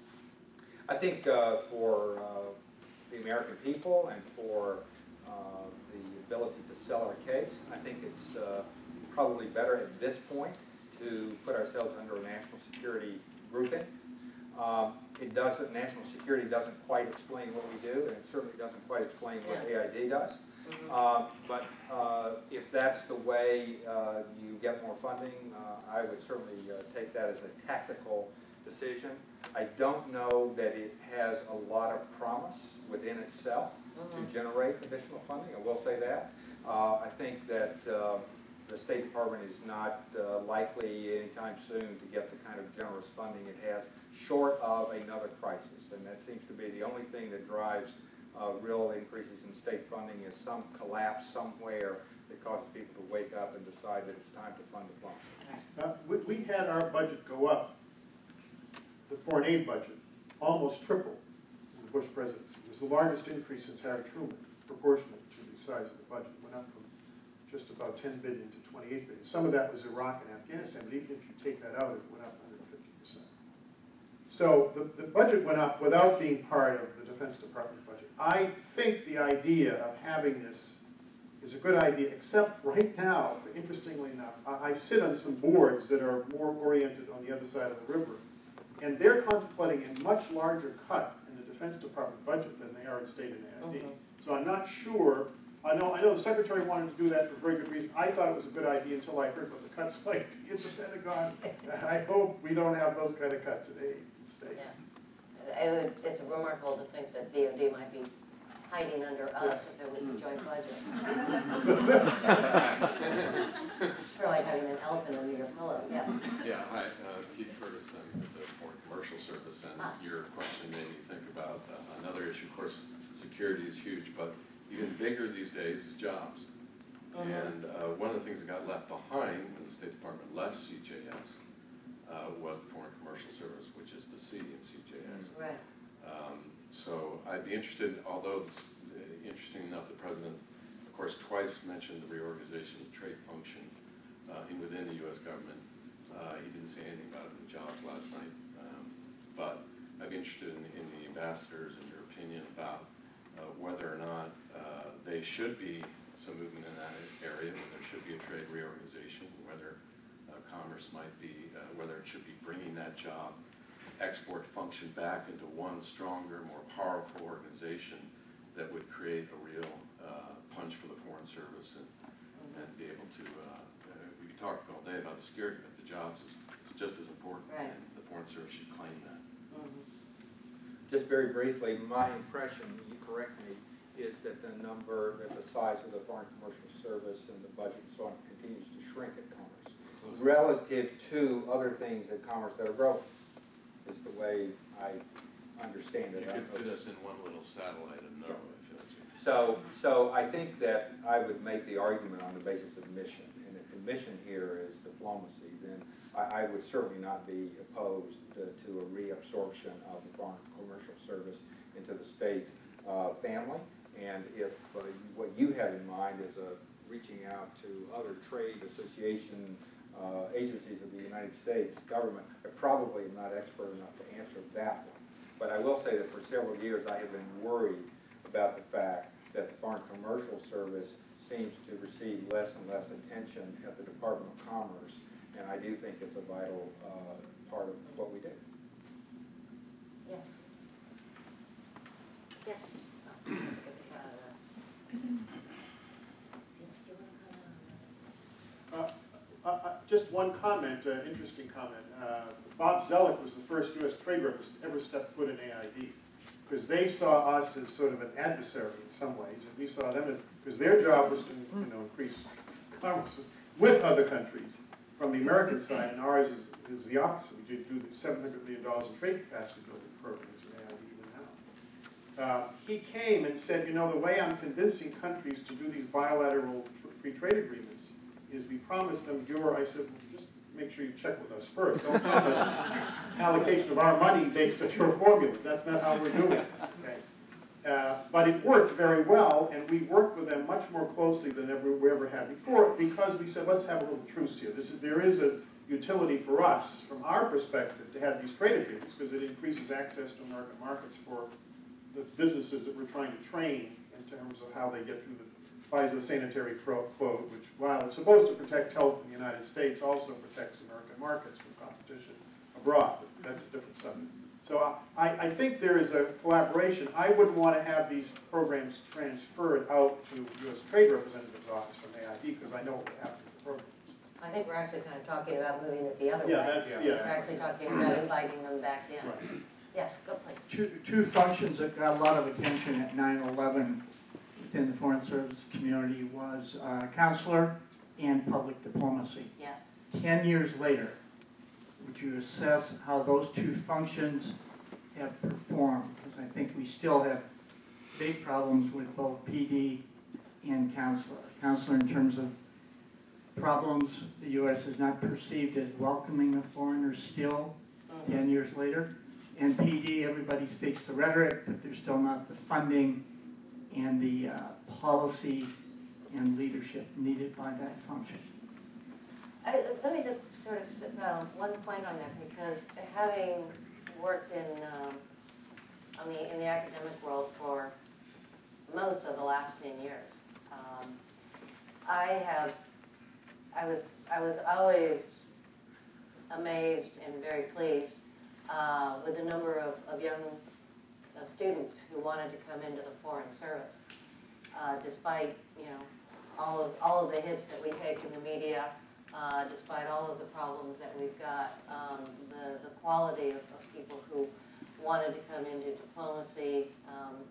I think for the American people and for the ability to sell our case, I think it's probably better at this point to put ourselves under a national security grouping. National security doesn't quite explain what we do, and it certainly doesn't quite explain what AID does. But if that's the way you get more funding, I would certainly take that as a tactical decision. I don't know that it has a lot of promise within itself to generate additional funding. I will say that. I think that the State Department is not likely anytime soon to get the kind of generous funding it has, short of another crisis. And that seems to be the only thing that drives real increases in state funding, is some collapse somewhere that causes people to wake up and decide that it's time to fund diplomacy. We had our budget go up, the foreign aid budget, almost triple in the Bush presidency. It was the largest increase since Harry Truman, proportionate to the size of the budget. It went up from just about 10 billion to 28 billion. Some of that was Iraq and Afghanistan, but even if you take that out, it went up 150%. So the budget went up without being part of the Defense Department budget. I think the idea of having this is a good idea, except right now, interestingly enough, I sit on some boards that are more oriented on the other side of the river, and they're contemplating a much larger cut in the Defense Department budget than they are in state and AID. So I'm not sure. I know the Secretary wanted to do that for a very good reason. I thought it was a good idea until I heard what the cuts might be in the Pentagon. I hope we don't have those kind of cuts at AID state. Yeah. It's remarkable to think that DOD might be hiding under us if there was a joint budget. Sort of like having an elephant under your pillow, yes. Yeah, hi, Pete Curtis, I'm with the Foreign Commercial Service, and your question made me think about another issue. Of course, security is huge, but even bigger these days is jobs. And one of the things that got left behind when the State Department left CJS was the Foreign Commercial Service, which is the C in CJS. Right. So I'd be interested, although it's interesting enough, the President, of course, twice mentioned the reorganization of the trade function within the U.S. government. He didn't say anything about it in the jobs last night. But I'd be interested in the ambassadors and your opinion about whether or not there should be some movement in that area, whether there should be a trade reorganization, whether commerce might be, whether it should be bringing that job export function back into one stronger, more powerful organization that would create a real punch for the Foreign Service and be able to, we could talk all day about the security, but the jobs is just as important, and the Foreign Service should claim that. Just very briefly, my impression, you correct me, is that the size of the Foreign Commercial Service and the budget and so on continues to shrink at Commerce. Relative to other things at Commerce that are growing, is the way I understand it. You could fit us in one little satellite of Norway, I feel like. So I think that I would make the argument on the basis of mission. And if the mission here is diplomacy, then I would certainly not be opposed to a reabsorption of the Foreign Commercial Service into the state family. And if what you have in mind is reaching out to other trade association agencies of the United States government, I probably am not expert enough to answer that one. But I will say that for several years I have been worried about the fact that the Foreign Commercial Service seems to receive less and less attention at the Department of Commerce, and I do think it's a vital part of what we do. Yes. Yes. Just one comment, interesting comment. Bob Zellick was the first U.S. trade rep to ever step foot in AID, because they saw us as sort of an adversary in some ways, and we saw them, because their job was to increase commerce with other countries from the American side, and ours is the opposite. We do $700 million in trade capacity building programs in AID even now. He came and said, you know, the way I'm convincing countries to do these bilateral free trade agreements is we promise them I said, well, just make sure you check with us first. Don't promise allocation of our money based on your formulas. That's not how we're doing it. Okay? But it worked very well, and we worked with them much more closely than we ever had before, because we said, let's have a little truce here. There is a utility for us, from our perspective, to have these trade agreements, because it increases access to American markets for the businesses that we're trying to train in terms of how they get through the phytosanitary code, which, while it's supposed to protect health in the United States, also protects American markets from competition abroad. But that's a different subject. So I think there is a collaboration. I wouldn't want to have these programs transferred out to U.S. Trade Representative's office from AID, because I know what would happen to the programs. I think we're actually kind of talking about moving it the other way. Yeah. We're actually talking about inviting them back in. Right. Yes, go please. Two functions that got a lot of attention at 9/11 within the Foreign Service community was consular and public diplomacy. Yes. 10 years later, would you assess how those two functions have performed? Because I think we still have big problems with both PD and counselor. Counselor in terms of problems the U.S. is not perceived as welcoming of foreigners still, 10 years later. And PD, everybody speaks the rhetoric, but there's still not the funding and the policy and leadership needed by that function. Let me just sort of one point on that, because having worked in the academic world for most of the last 10 years, I was always amazed and very pleased with the number of young students who wanted to come into the Foreign Service, despite all of the hits that we take in the media, despite all of the problems that we've got, the quality of people who wanted to come into diplomacy.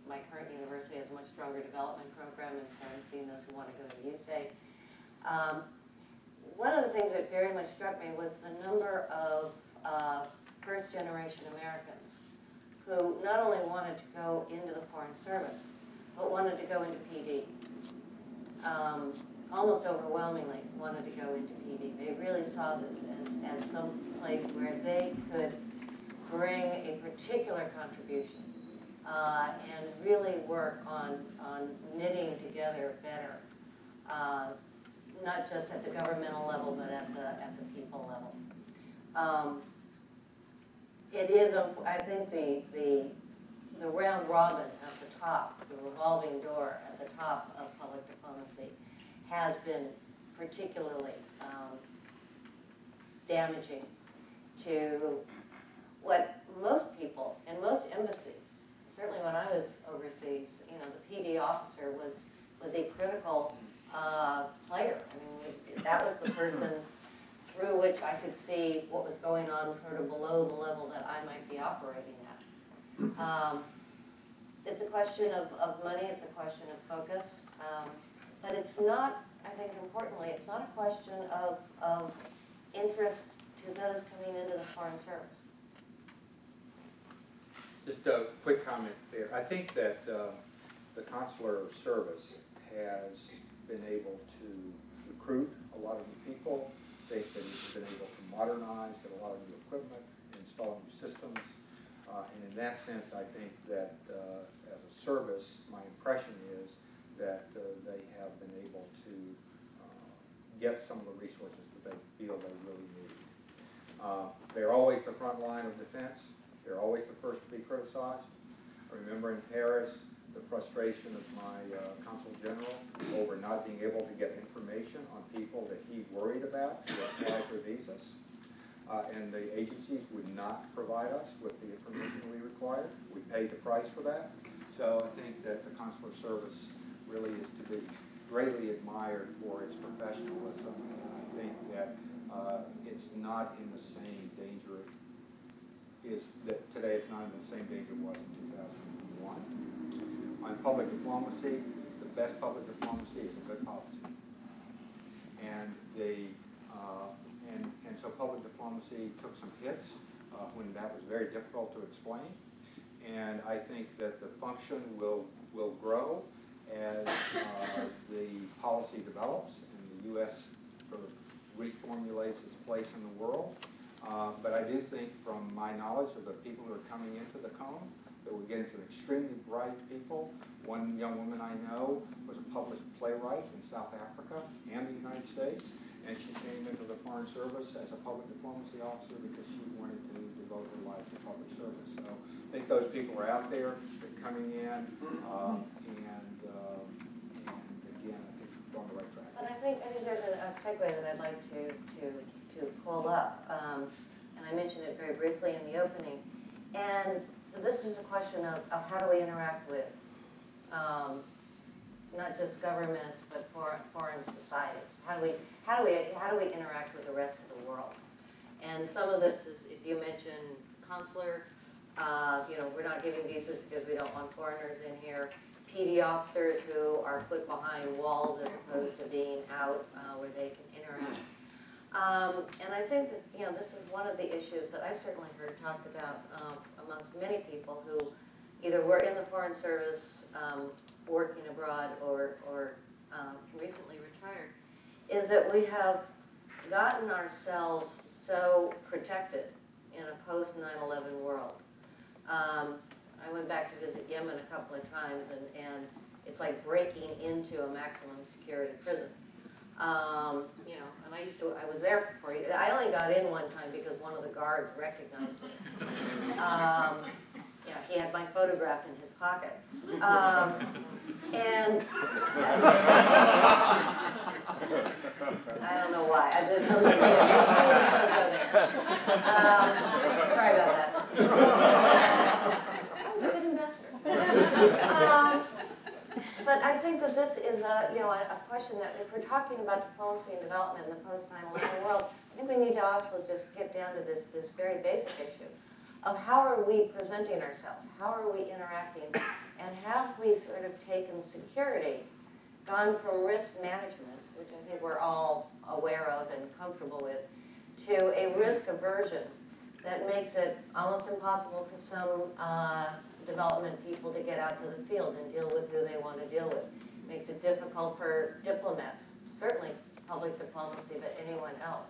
My current university has a much stronger development program, and so I'm seeing those who want to go to USAID. One of the things that very much struck me was the number of first-generation Americans who not only wanted to go into the Foreign Service, but wanted to go into PD. Almost overwhelmingly wanted to go into PD. They really saw this as some place where they could bring a particular contribution and really work on knitting together better, not just at the governmental level, but at the people level. It is, I think, the round robin at the top, the revolving door at the top of public diplomacy, has been particularly damaging to what most people in most embassies, certainly when I was overseas, the PD officer was a critical player. I mean, that was the person through which I could see what was going on sort of below the level that I might be operating at. It's a question of money, it's a question of focus, but it's not, I think importantly, it's not a question of interest to those coming into the Foreign Service. Just a quick comment there. I think that the consular service has been able to recruit a lot of new people. I think that it's been able to modernize, get a lot of new equipment, install new systems. And in that sense, I think that as a service, my impression is that they have been able to get some of the resources that they feel they really need. They're always the front line of defense. They're always the first to be criticized. I remember in Paris the frustration of my consul general over not being able to get information on people that he worried about who applied for visas. And the agencies would not provide us with the information we required. We paid the price for that. So I think that the consular service really is to be greatly admired for its professionalism. And I think that it's not in the same danger today it's not in the same danger it was in 2001. On public diplomacy, the best public diplomacy is a good policy. And so public diplomacy took some hits when that was very difficult to explain. And I think that the function will grow as the policy develops and the U.S. sort of reformulates its place in the world. But I do think, from my knowledge of the people who are coming into the cone, that we're getting some extremely bright people. One young woman I know was a published playwright in South Africa and the United States, and she came into the Foreign Service as a public diplomacy officer because she wanted to devote her life to public service. So I think those people are out there, they're coming in, and again, I think we're on the right track. But I think there's a segue that I'd like to pull up, and I mentioned it very briefly in the opening. And this is a question of how do we interact with not just governments but foreign societies. How do we interact with the rest of the world? And some of this is, as you mentioned, consular. We're not giving visas because we don't want foreigners in here. PD officers who are put behind walls as opposed to being out where they can interact. And I think that this is one of the issues that I certainly heard talked about amongst many people who either were in the Foreign Service, working abroad, or recently retired, is that we have gotten ourselves so protected in a post 9/11 world. I went back to visit Yemen a couple of times, and it's like breaking into a maximum security prison. You know, and I was there for you. I only got in one time because one of the guards recognized me. Yeah, he had my photograph in his pocket. And I don't know why. I just don't go there. Sorry about that. That was a good investor. But I think that this is a question that if we're talking about diplomacy and development in the post 9/11 world, I think we need to also just get down to this very basic issue of how are we presenting ourselves, how are we interacting, and have we sort of taken security, gone from risk management, which I think we're all aware of and comfortable with, to a risk aversion that makes it almost impossible for some development people to get out to the field and deal with who they want to deal with. It makes it difficult for diplomats, certainly public diplomacy, but anyone else.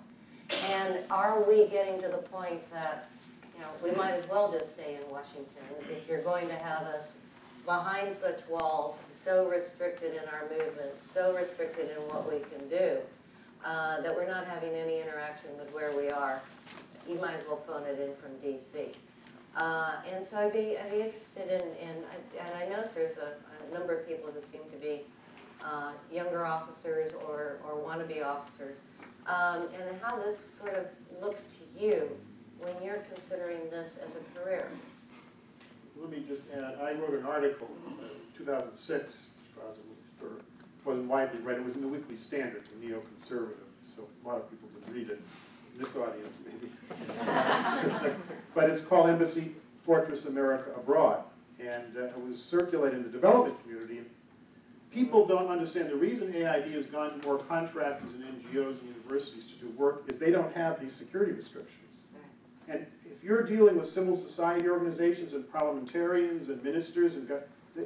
And are we getting to the point that, you know, we might as well just stay in Washington if you're going to have us behind such walls, so restricted in our movement, so restricted in what we can do, that we're not having any interaction with where we are. You might as well phone it in from DC. And so I'd be interested and I notice there's a number of people who seem to be younger officers or wannabe officers, and how this sort of looks to you when you're considering this as a career. Let me just add, I wrote an article in 2006, which wasn't widely read. It was in the Weekly Standard, the neoconservative, so a lot of people didn't read it. This audience, maybe. But it's called Embassy Fortress America Abroad. And it was circulated in the development community. People don't understand the reason AID has gone to more contractors and NGOs and universities to do work is they don't have these security restrictions. And if you're dealing with civil society organizations and parliamentarians and ministers, and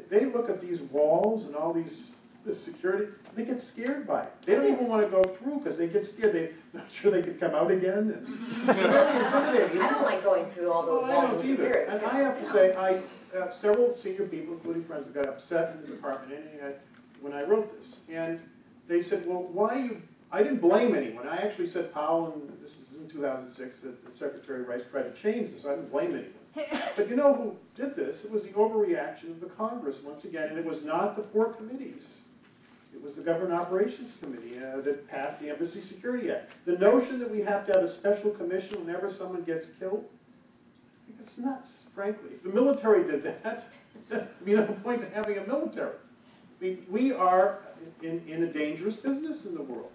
they look at these walls and all this security, they get scared by it. They don't even want to go through because they get scared. They're not sure they could come out again. And it's really intimidating. I don't like going through all those walls. I don't either. And I have to say, several senior people, including friends, got upset in the department when I wrote this. And they said, well, why you... I didn't blame anyone. I actually said Powell, and this is in 2006, that Secretary Rice tried to change this. I didn't blame anyone. But you know who did this? It was the overreaction of the Congress, once again, and it was not the 4 committees. It was the Government Operations Committee that passed the Embassy Security Act. The notion that we have to have a special commission whenever someone gets killed, I think it's nuts, frankly. If the military did that, there'd be no point in having a military. We are in a dangerous business in the world.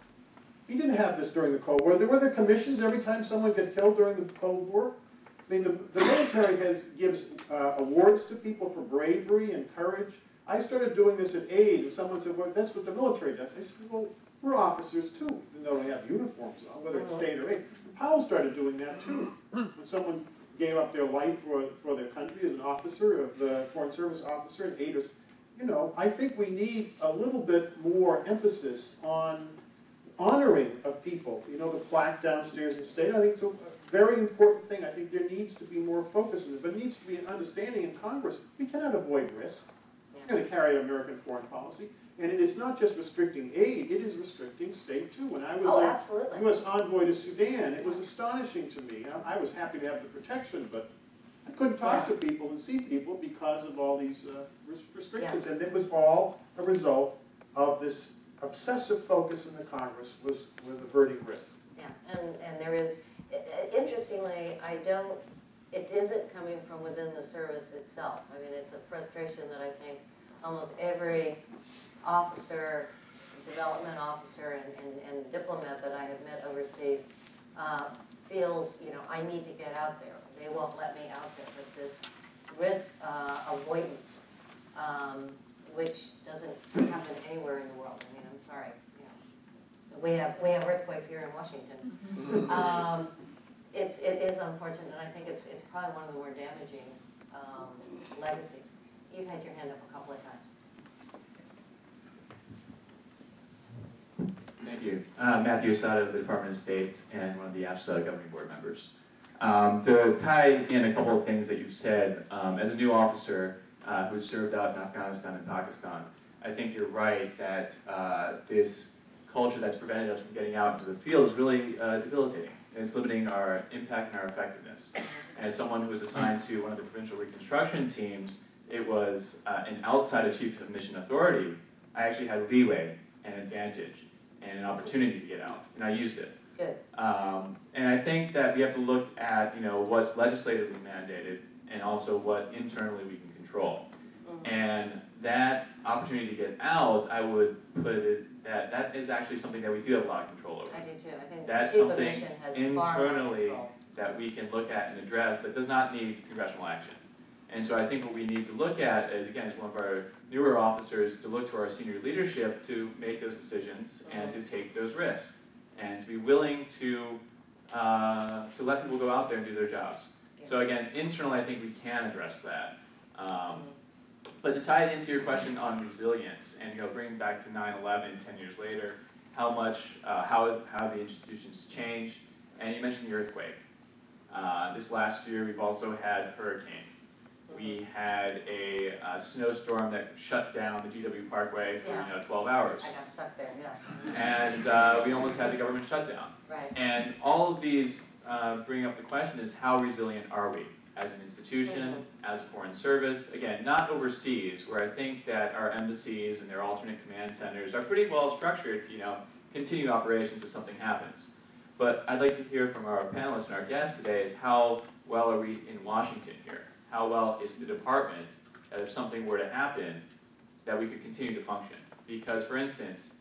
We didn't have this during the Cold War. There were the commissions every time someone got killed during the Cold War. I mean, the military gives awards to people for bravery and courage. I started doing this at aid, and someone said, well, that's what the military does. I said, well, we're officers too, even though they have uniforms on, whether it's state or aid. And Powell started doing that too. When someone gave up their life for their country as an officer, of the Foreign Service officer, and aiders, you know, I think we need a little bit more emphasis on honoring of people. You know, the plaque downstairs in state, I think it's a very important thing. I think there needs to be more focus on it, but it needs to be an understanding in Congress. We cannot avoid risk. We're going to carry out American foreign policy. And it is not just restricting aid, it is restricting state too. When I was a U.S. envoy to Sudan, it was astonishing to me. I was happy to have the protection, but I couldn't talk to people and see people because of all these restrictions. And it was all a result of this obsessive focus in the Congress with averting risk. Yeah, and there is, interestingly, it isn't coming from within the service itself. I mean, it's a frustration that I think almost every officer, development officer, and diplomat that I have met overseas feels, you know, I need to get out there. They won't let me out there with this risk avoidance, which doesn't happen anywhere in the world. I mean, I'm sorry. You know, we have earthquakes here in Washington. It is unfortunate, and I think it's probably one of the more damaging legacies. You've had your hand up a couple of times. you. Matthew Asada of the Department of State and one of the AFSA governing board members. To tie in a couple of things that you said, as a new officer who served out in Afghanistan and Pakistan, I think you're right that this culture that's prevented us from getting out into the field is really debilitating. And it's limiting our impact and our effectiveness. And as someone who was assigned to one of the provincial reconstruction teams, it was an outside of chief of mission authority. I actually had leeway and advantage and an opportunity to get out, and I used it. Good. And I think that we have to look at what's legislatively mandated and also what internally we can control. And that opportunity to get out, I would put it that is actually something that we do have a lot of control over. I do too. I think That's the chief of something mission has far more internally control. that we can look at and address that does not need congressional action. And so I think what we need to look at is, again, as one of our newer officers, to look to our senior leadership to make those decisions and to take those risks and to be willing to let people go out there and do their jobs. So again, internally, I think we can address that. But to tie it into your question on resilience and bring back to 9/11 10 years later, how the institutions changed, and you mentioned the earthquake. This last year, we've also had hurricane. We had a snowstorm that shut down the GW Parkway for 12 hours. I got stuck there, yes. And we almost had the government shutdown. Right. And all of these bring up the question is, how resilient are we as an institution, as a foreign service? Again, not overseas, where I think that our embassies and their alternate command centers are pretty well structured to continue operations if something happens. But I'd like to hear from our panelists and our guests today is how well are we in Washington here? How well is the department that if something were to happen, that we could continue to function? Because, for instance,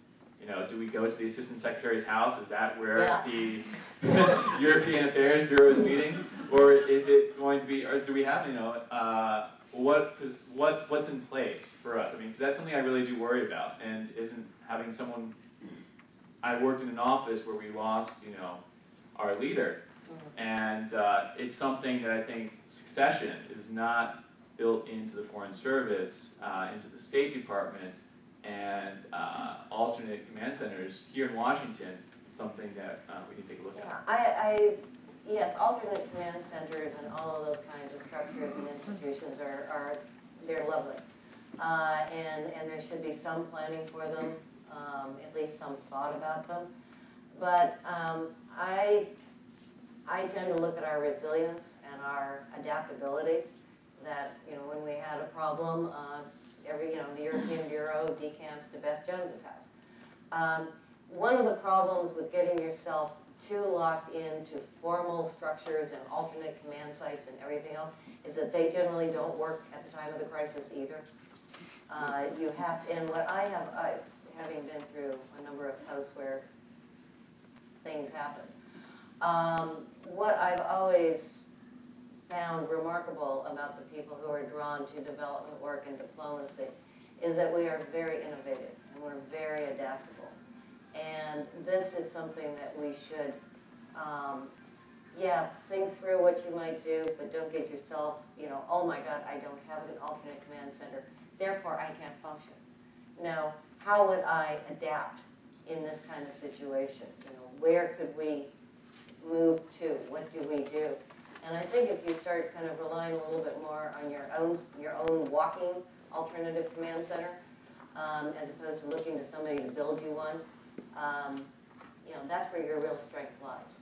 do we go to the Assistant Secretary's house? Is that where the European Affairs Bureau is meeting? Or is it going to be, or do we have, what's in place for us? I mean, because that's something I really do worry about, and isn't having someone, I worked in an office where we lost, our leader, and it's something that I think succession is not built into the Foreign Service, into the State Department, and alternate command centers here in Washington. It's something that we need to take a look at. Yes, alternate command centers and all of those kinds of structures and institutions they're lovely. And there should be some planning for them, at least some thought about them. But I tend to look at our resilience and our adaptability, that, when we had a problem, the European Bureau decamps to Beth Jones's house. One of the problems with getting yourself too locked into formal structures and alternate command sites and everything else is that they generally don't work at the time of the crisis either. You have to, and what having been through a number of posts where things happen, what I've always found remarkable about the people who are drawn to development work and diplomacy is that we are very innovative and we're very adaptable. And this is something that we should, think through what you might do, but don't get yourself, oh my God, I don't have an alternate command center, therefore I can't function. No, how would I adapt in this kind of situation? Where could we move to? What do we do? And I think if you start kind of relying a little bit more on your own walking alternative command center, as opposed to looking to somebody to build you one, that's where your real strength lies.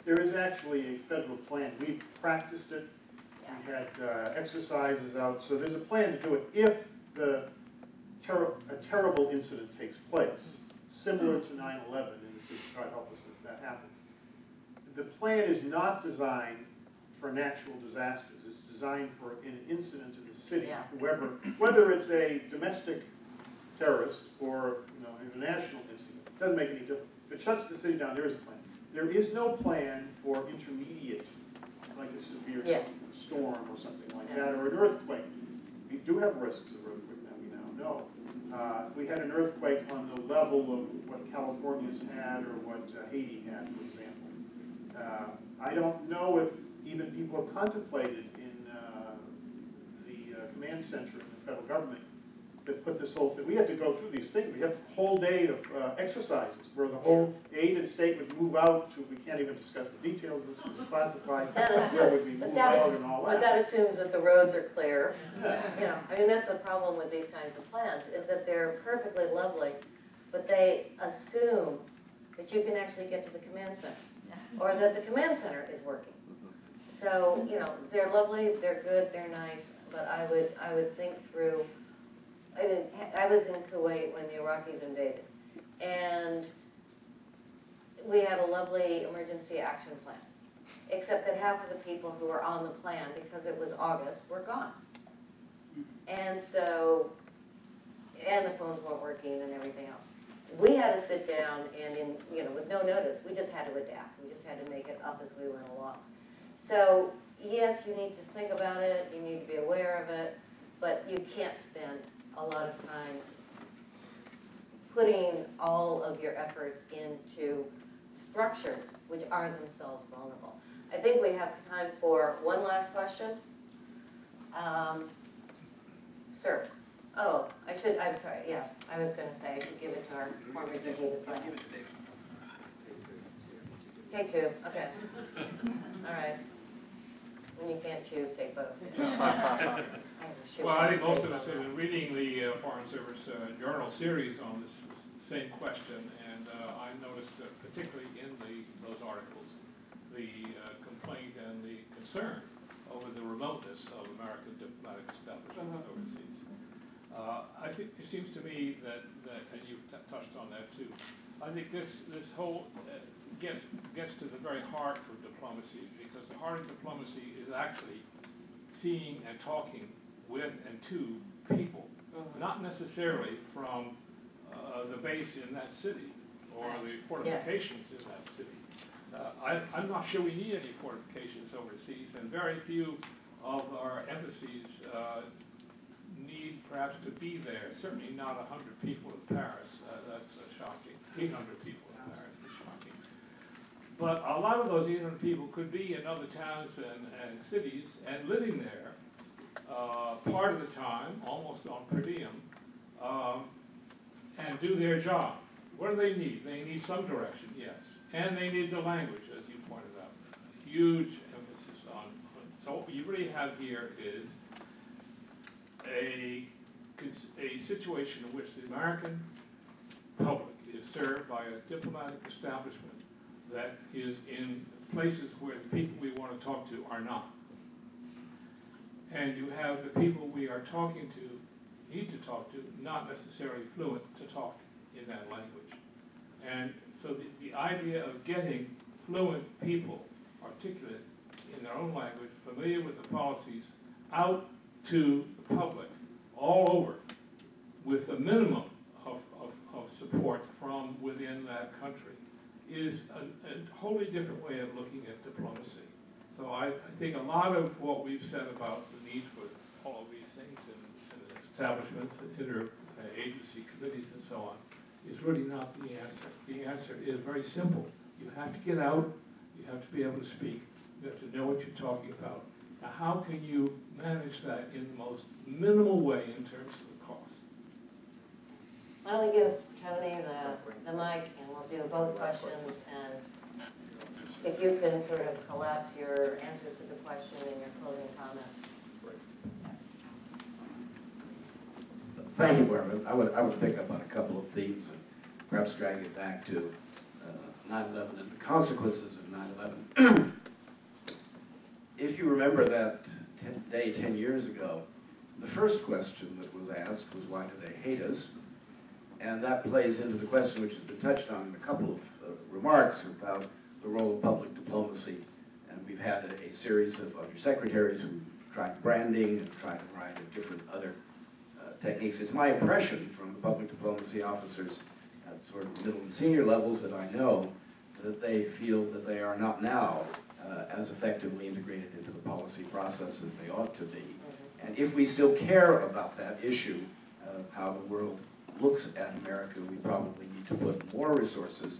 There is actually a federal plan. We've practiced it. We had exercises out. So there's a plan to do it if a terrible incident takes place, similar to 9/11 in the city. God help us if that happens. The plan is not designed for natural disasters. It's designed for an incident in the city. Whether it's a domestic terrorist or an international incident, it doesn't make any difference. If it shuts the city down, there is a plan. There is no plan for intermediate, like a severe storm or something like that, or an earthquake. We do have risks of earthquake now, we now know. If we had an earthquake on the level of what California's had or what Haiti had, for example, I don't know if even people have contemplated in the command center in the federal government that put this whole thing, we had to go through these things. We had a whole day of exercises where the whole aid and state would move out to, we can't even discuss the details, this was classified, where would we move out and all But that assumes that the roads are clear. You know, I mean, that's the problem with these kinds of plans, is that they're perfectly lovely, but they assume that you can actually get to the command center, or that the command center is working. So, you know, they're lovely, they're good, they're nice, but I would think through. I mean, I was in Kuwait when the Iraqis invaded, and we had a lovely emergency action plan, except that half of the people who were on the plan, because it was August, were gone. And so, and the phones weren't working and everything else. We had to sit down and, with no notice, we just had to adapt. We just had to make it up as we went along. So, yes, you need to think about it, you need to be aware of it, but you can't spend a lot of time putting all of your efforts into structures which are themselves vulnerable. I think we have time for one last question. Sir. Oh, I'm sorry, yeah, I was going to say I should give it to our former DG to play. Take two, okay. All right. When you can't choose, take both. Well, I think most of us have been reading the Foreign Service Journal series on this same question, and I noticed particularly in those articles the complaint and the concern over the remoteness of American diplomatic establishments overseas. I think it seems to me that and you've touched on that too, I think this whole gets to the very heart of diplomacy, because the heart of diplomacy is actually seeing and talking with and to people, not necessarily from the base in that city or the fortifications in that city. I'm not sure we need any fortifications overseas, and very few of our embassies need perhaps to be there. Certainly not 100 people in Paris. That's shocking. 800 people in Paris is shocking. But a lot of those 800 people could be in other towns and cities and living there part of the time, almost on per diem, and do their job. What do they need? They need some direction, yes. And they need the language, as you pointed out. Huge emphasis on. So what you really have here is a situation in which the American public is served by a diplomatic establishment that is in places where the people we want to talk to are not. And you have the people we are talking to, need to talk to, not necessarily fluent to talk in that language. And so the idea of getting fluent people, articulate in their own language, familiar with the policies, out to the public all over with a minimum of support from within that country is a wholly different way of looking at diplomacy. So I think a lot of what we've said about the need for all of these things in establishments, interagency committees and so on, is really not the answer. The answer is very simple. You have to get out, you have to be able to speak, you have to know what you're talking about. Now, how can you manage that in the most minimal way in terms of the cost? Why don't we give Tony the mic, and we'll do both questions, and if you can sort of collapse your answers to the question and your closing comments. Thank you, Barbara. I would pick up on a couple of themes and perhaps drag it back to 9/11 and the consequences of 9/11. If you remember that day 10 years ago, the first question that was asked was, why do they hate us? And that plays into the question which has been touched on in a couple of remarks about the role of public diplomacy. And we've had a series of undersecretaries who tried branding and tried a variety of different other techniques. It's my impression from the public diplomacy officers at sort of middle and senior levels that I know that they feel that they are not now as effectively integrated into the policy process as they ought to be. And if we still care about that issue of how the world looks at America, we probably need to put more resources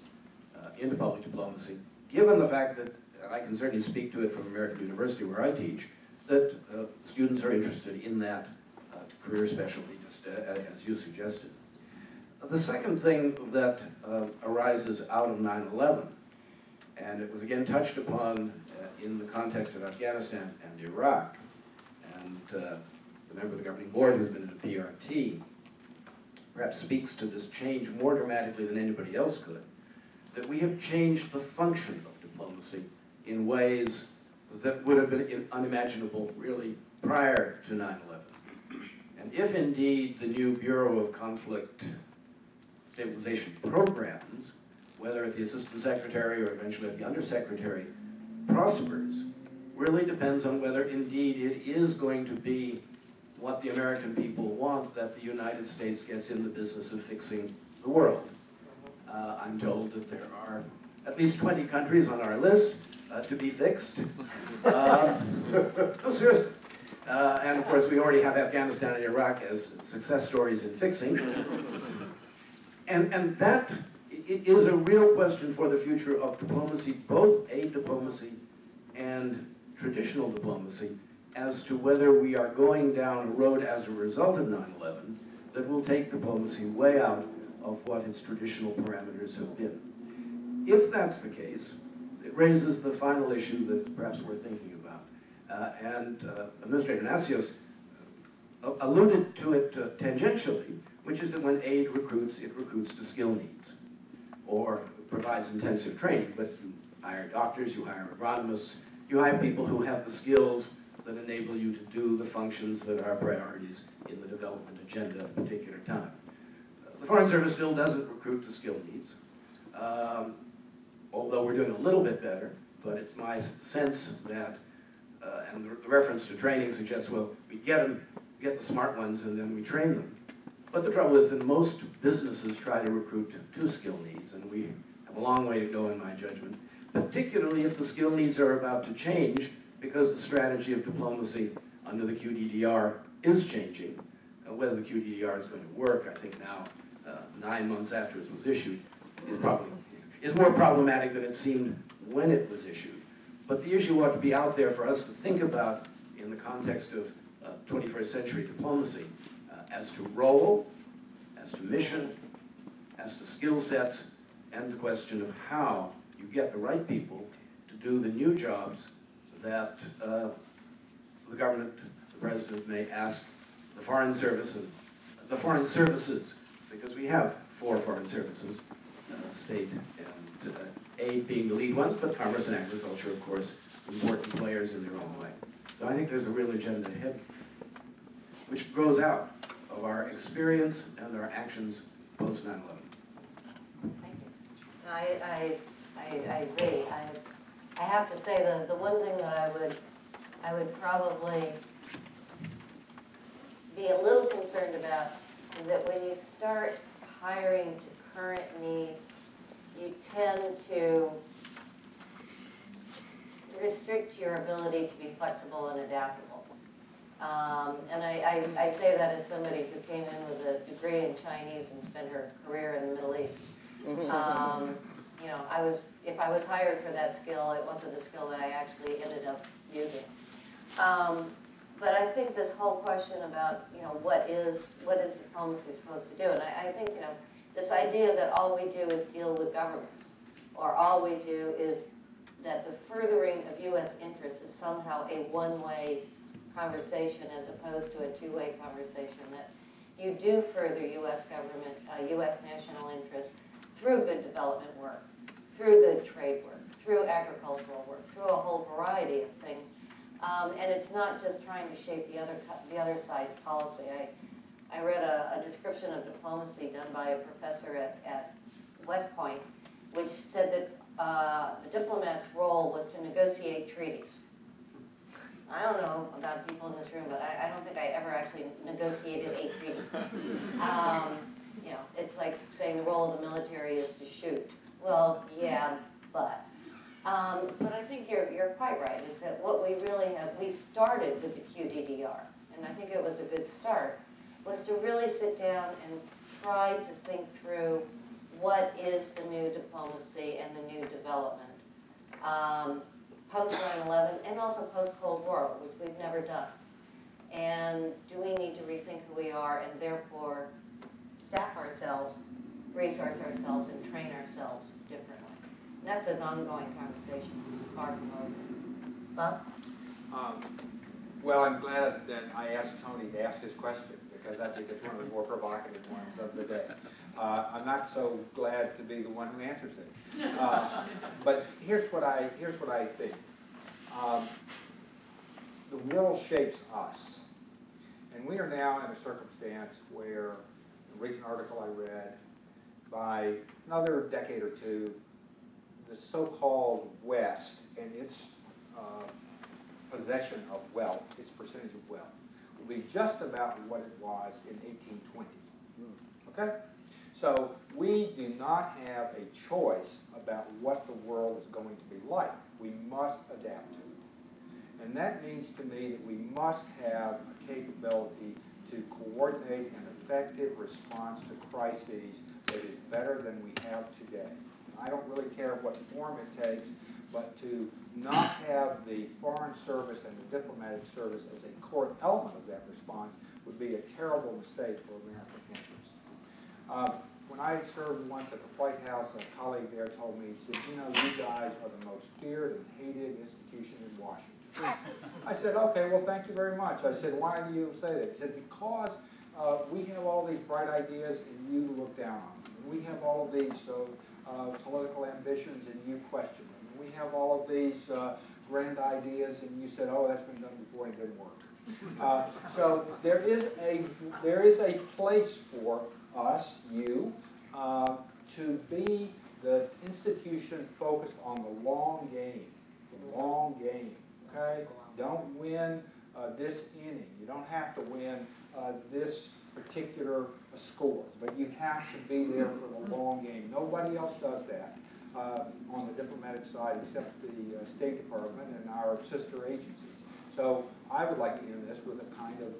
into public diplomacy, given the fact that, and I can certainly speak to it from American University where I teach, that students are interested in that career specialty, just as you suggested. The second thing that arises out of 9/11, and it was again touched upon in the context of Afghanistan and Iraq, and the member of the governing board who's been in the PRT perhaps speaks to this change more dramatically than anybody else could, that we have changed the function of diplomacy in ways that would have been unimaginable really prior to 9/11. And if indeed the new Bureau of Conflict Stabilization Programs, whether at the Assistant Secretary or eventually at the Undersecretary, prospers, really depends on whether indeed it is going to be what the American people want, that the United States gets in the business of fixing the world. I'm told that there are at least 20 countries on our list to be fixed. No, seriously. And of course, we already have Afghanistan and Iraq as success stories in fixing. And that is a real question for the future of diplomacy, both aid diplomacy and traditional diplomacy, as to whether we are going down a road as a result of 9/11 that will take diplomacy way out of what its traditional parameters have been. If that's the case, it raises the final issue that perhaps we're thinking about. Administrator Natsios alluded to it tangentially, which is that when aid recruits, it recruits to skill needs, or provides intensive training, but you hire doctors, you hire agronomists, you hire people who have the skills that enable you to do the functions that are priorities in the development agenda at a particular time. The Foreign Service still doesn't recruit to skill needs, although we're doing a little bit better, but it's my sense that, and the reference to training suggests, well, we get the smart ones and then we train them. But the trouble is that most businesses try to recruit to skill needs, and we have a long way to go in my judgment, particularly if the skill needs are about to change because the strategy of diplomacy under the QDDR is changing. Whether the QDDR is going to work, I think now, 9 months after it was issued, is more problematic than it seemed when it was issued. But the issue ought to be out there for us to think about in the context of 21st century diplomacy, as to role, as to mission, as to skill sets, and the question of how you get the right people to do the new jobs that the government, the president may ask the Foreign Service and the foreign services, because we have 4 foreign services, state and aid being the lead ones, but commerce and agriculture, of course, important players in their own way. So I think there's a real agenda ahead, which grows out of our experience and our actions post 9/11. Thank you. I agree. I have to say the one thing that I would probably be a little concerned about is that when you start hiring to current needs, you tend to restrict your ability to be flexible and adaptable. And I say that as somebody who came in with a degree in Chinese and spent her career in the Middle East. You know, if I was hired for that skill, it wasn't a skill that I actually ended up using. But I think this whole question about, you know, what is diplomacy supposed to do? And I think, you know, this idea that all we do is deal with governments, or all we do is that the furthering of U.S. interests is somehow a one-way conversation as opposed to a two-way conversation, that you do further U.S. government, U.S. national interests through good development work, through good trade work, through agricultural work, through a whole variety of things. And it's not just trying to shape the other side's policy. I read a description of diplomacy done by a professor at West Point, which said that the diplomat's role was to negotiate treaties. I don't know about people in this room, but I don't think I ever actually negotiated a treaty. You know, it's like saying the role of the military is to shoot. Well, yeah, but I think you're quite right. Is that what we really have? We started with the QDDR, and I think it was a good start. Was to really sit down and try to think through what is the new diplomacy and the new development post 9/11 and also post Cold War, which we've never done. And do we need to rethink who we are and therefore staff ourselves, resource ourselves, and train ourselves differently? And that's an ongoing conversation, far from over. Bob? Well, I'm glad that I asked Tony to ask this question, because I think it's one of the more provocative ones of the day. I'm not so glad to be the one who answers it. But here's what I think. The world shapes us. And we are now in a circumstance where, a recent article I read, by another decade or two, the so-called West and its possession of wealth, its percentage of wealth, will be just about what it was in 1820. Okay? So we do not have a choice about what the world is going to be like. We must adapt to it. And that means to me that we must have a capability to coordinate an effective response to crises that is better than we have today. I don't really care what form it takes, but to not have the Foreign Service and the diplomatic service as a core element of that response would be a terrible mistake for American interests. When I served once at the White House, a colleague there told me, he said, you know, you guys are the most feared and hated institution in Washington. I said, okay, well, thank you very much. I said, why do you say that? He said, because we have all these bright ideas and you look down on them. We have all of these political ambitions and you question them. And we have all of these grand ideas and you said, oh, that's been done before and it didn't work. So there is a place for us, you, to be the institution focused on the long game. The long game, okay? Don't win this inning. You don't have to win this particular score, but you have to be there for the long game. Nobody else does that on the diplomatic side except the State Department and our sister agencies. So I would like to end this with a kind of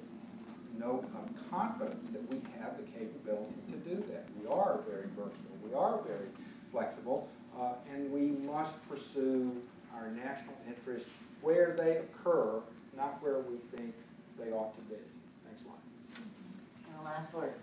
note of confidence that we have the capability to do that. We are very versatile, we are very flexible, and we must pursue our national interests where they occur, not where we think they ought to be. Thanks a lot. And the last word.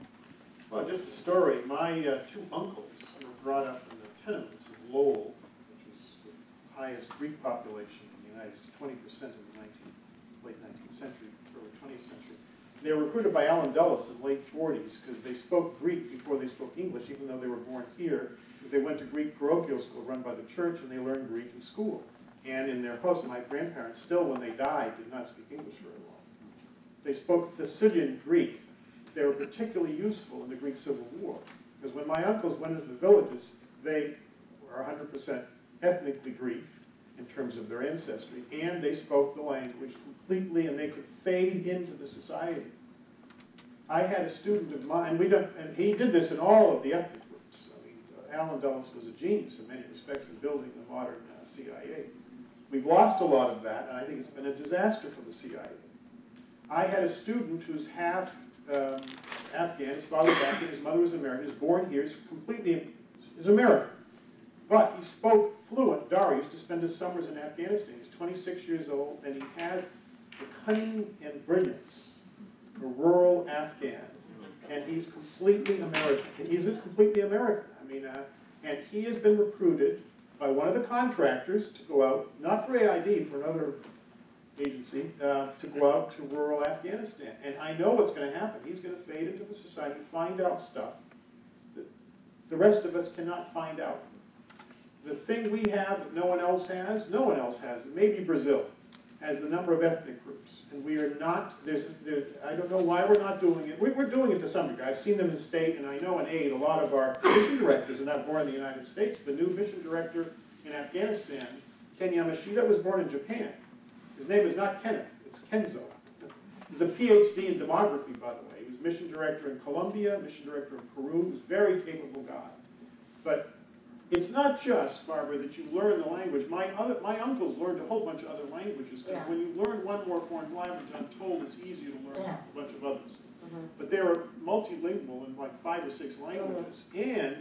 Well, just a story. My two uncles were brought up in the tenements of Lowell, which was the highest Greek population in the United States, 20% in the late 19th century, early 20th century. They were recruited by Allen Dulles in the late 40s because they spoke Greek before they spoke English, even though they were born here, because they went to Greek parochial school run by the church and they learned Greek in school. And in their host, my grandparents still, when they died, did not speak English very well. They spoke Thessalian Greek. They were particularly useful in the Greek Civil War, because when my uncles went into the villages, they were 100% ethnically Greek in terms of their ancestry, and they spoke the language completely, and they could fade into the society. I had a student of mine, and he did this in all of the ethnic groups. I mean, Allen Dulles was a genius in many respects in building the modern CIA. We've lost a lot of that, and I think it's been a disaster for the CIA. I had a student who's half Afghan, his father was Afghan, his mother was American, he's born here, he's American. But he spoke fluent Dari. He used to spend his summers in Afghanistan. He's 26 years old, and he has the cunning and brilliance of a rural Afghan. And he's completely American. He's completely American. I mean, and he has been recruited by one of the contractors to go out, not for AID, for another agency, to go out to rural Afghanistan. And I know what's going to happen. He's going to fade into the society, find out stuff that the rest of us cannot find out. The thing we have that no one else has, maybe Brazil has the number of ethnic groups. And we are not, I don't know why we're not doing it. We're doing it to some degree. I've seen them in state, and I know in aid, a lot of our mission directors are not born in the United States. The new mission director in Afghanistan, Ken Yamashita, was born in Japan. His name is not Kenneth, it's Kenzo. He's a PhD in demography, by the way. He was mission director in Colombia, mission director in Peru. He was a very capable guy. But it's not just, Barbara, that you learn the language. My uncles learned a whole bunch of other languages, because when you learn one more foreign language, I'm told it's easier to learn a bunch of others. But they were multilingual in like 5 or 6 languages, and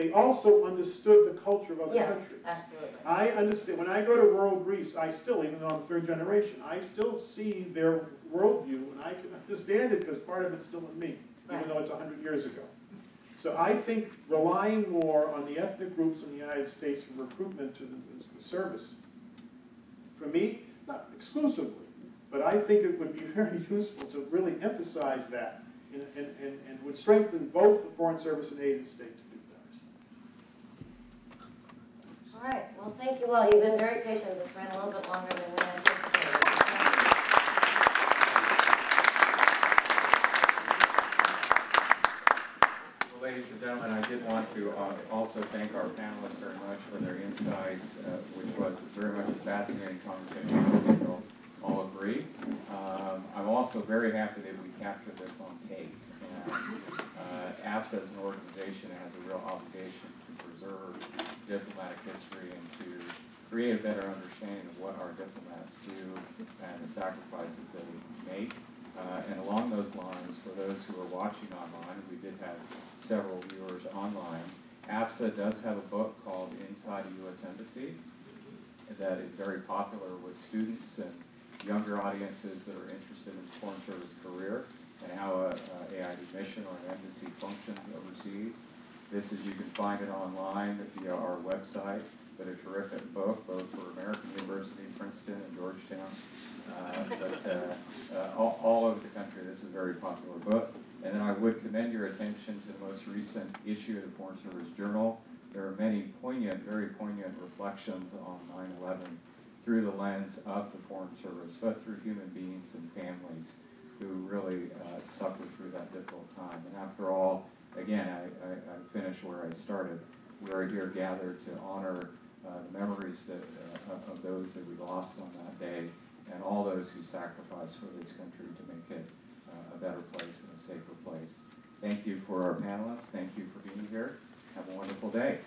they also understood the culture of other Yes, countries. absolutely. I understand, when I go to rural Greece, I still, even though I'm third generation, I still see their worldview, and I can understand it because part of it's still in me, even though it's 100 years ago. So I think relying more on the ethnic groups in the United States for recruitment to the service, for me, not exclusively, but I think it would be very useful to really emphasize that and would strengthen both the Foreign Service and aid and state to do that. All right, well, thank you all. You've been very patient. This ran a little bit longer than we anticipated. Well, ladies and gentlemen, I did want to also thank our panelists very much for their insights, which was very much a fascinating conversation. I think you'll all agree. I'm also very happy that we captured this on tape. And AFSA as an organization has a real obligation to preserve diplomatic history and to create a better understanding of what our diplomats do and the sacrifices they make. And along those lines, for those who are watching online, we did have several viewers online, AFSA does have a book called Inside a U.S. Embassy that is very popular with students and younger audiences that are interested in the Foreign Service career and how a AID mission or an embassy functions overseas. This is, you can find it online via our website, but a terrific book, both for American University, Princeton, and Georgetown, all over the country. This is a very popular book. And then I would commend your attention to the most recent issue of the Foreign Service Journal. There are many poignant, very poignant reflections on 9/11 through the lens of the Foreign Service, but through human beings and families who really suffered through that difficult time. And after all, again, I finish where I started. We are here gathered to honor the memories that, of those that we lost on that day and all those who sacrificed for this country to make it a better place and a safer place. Thank you for our panelists. Thank you for being here. Have a wonderful day.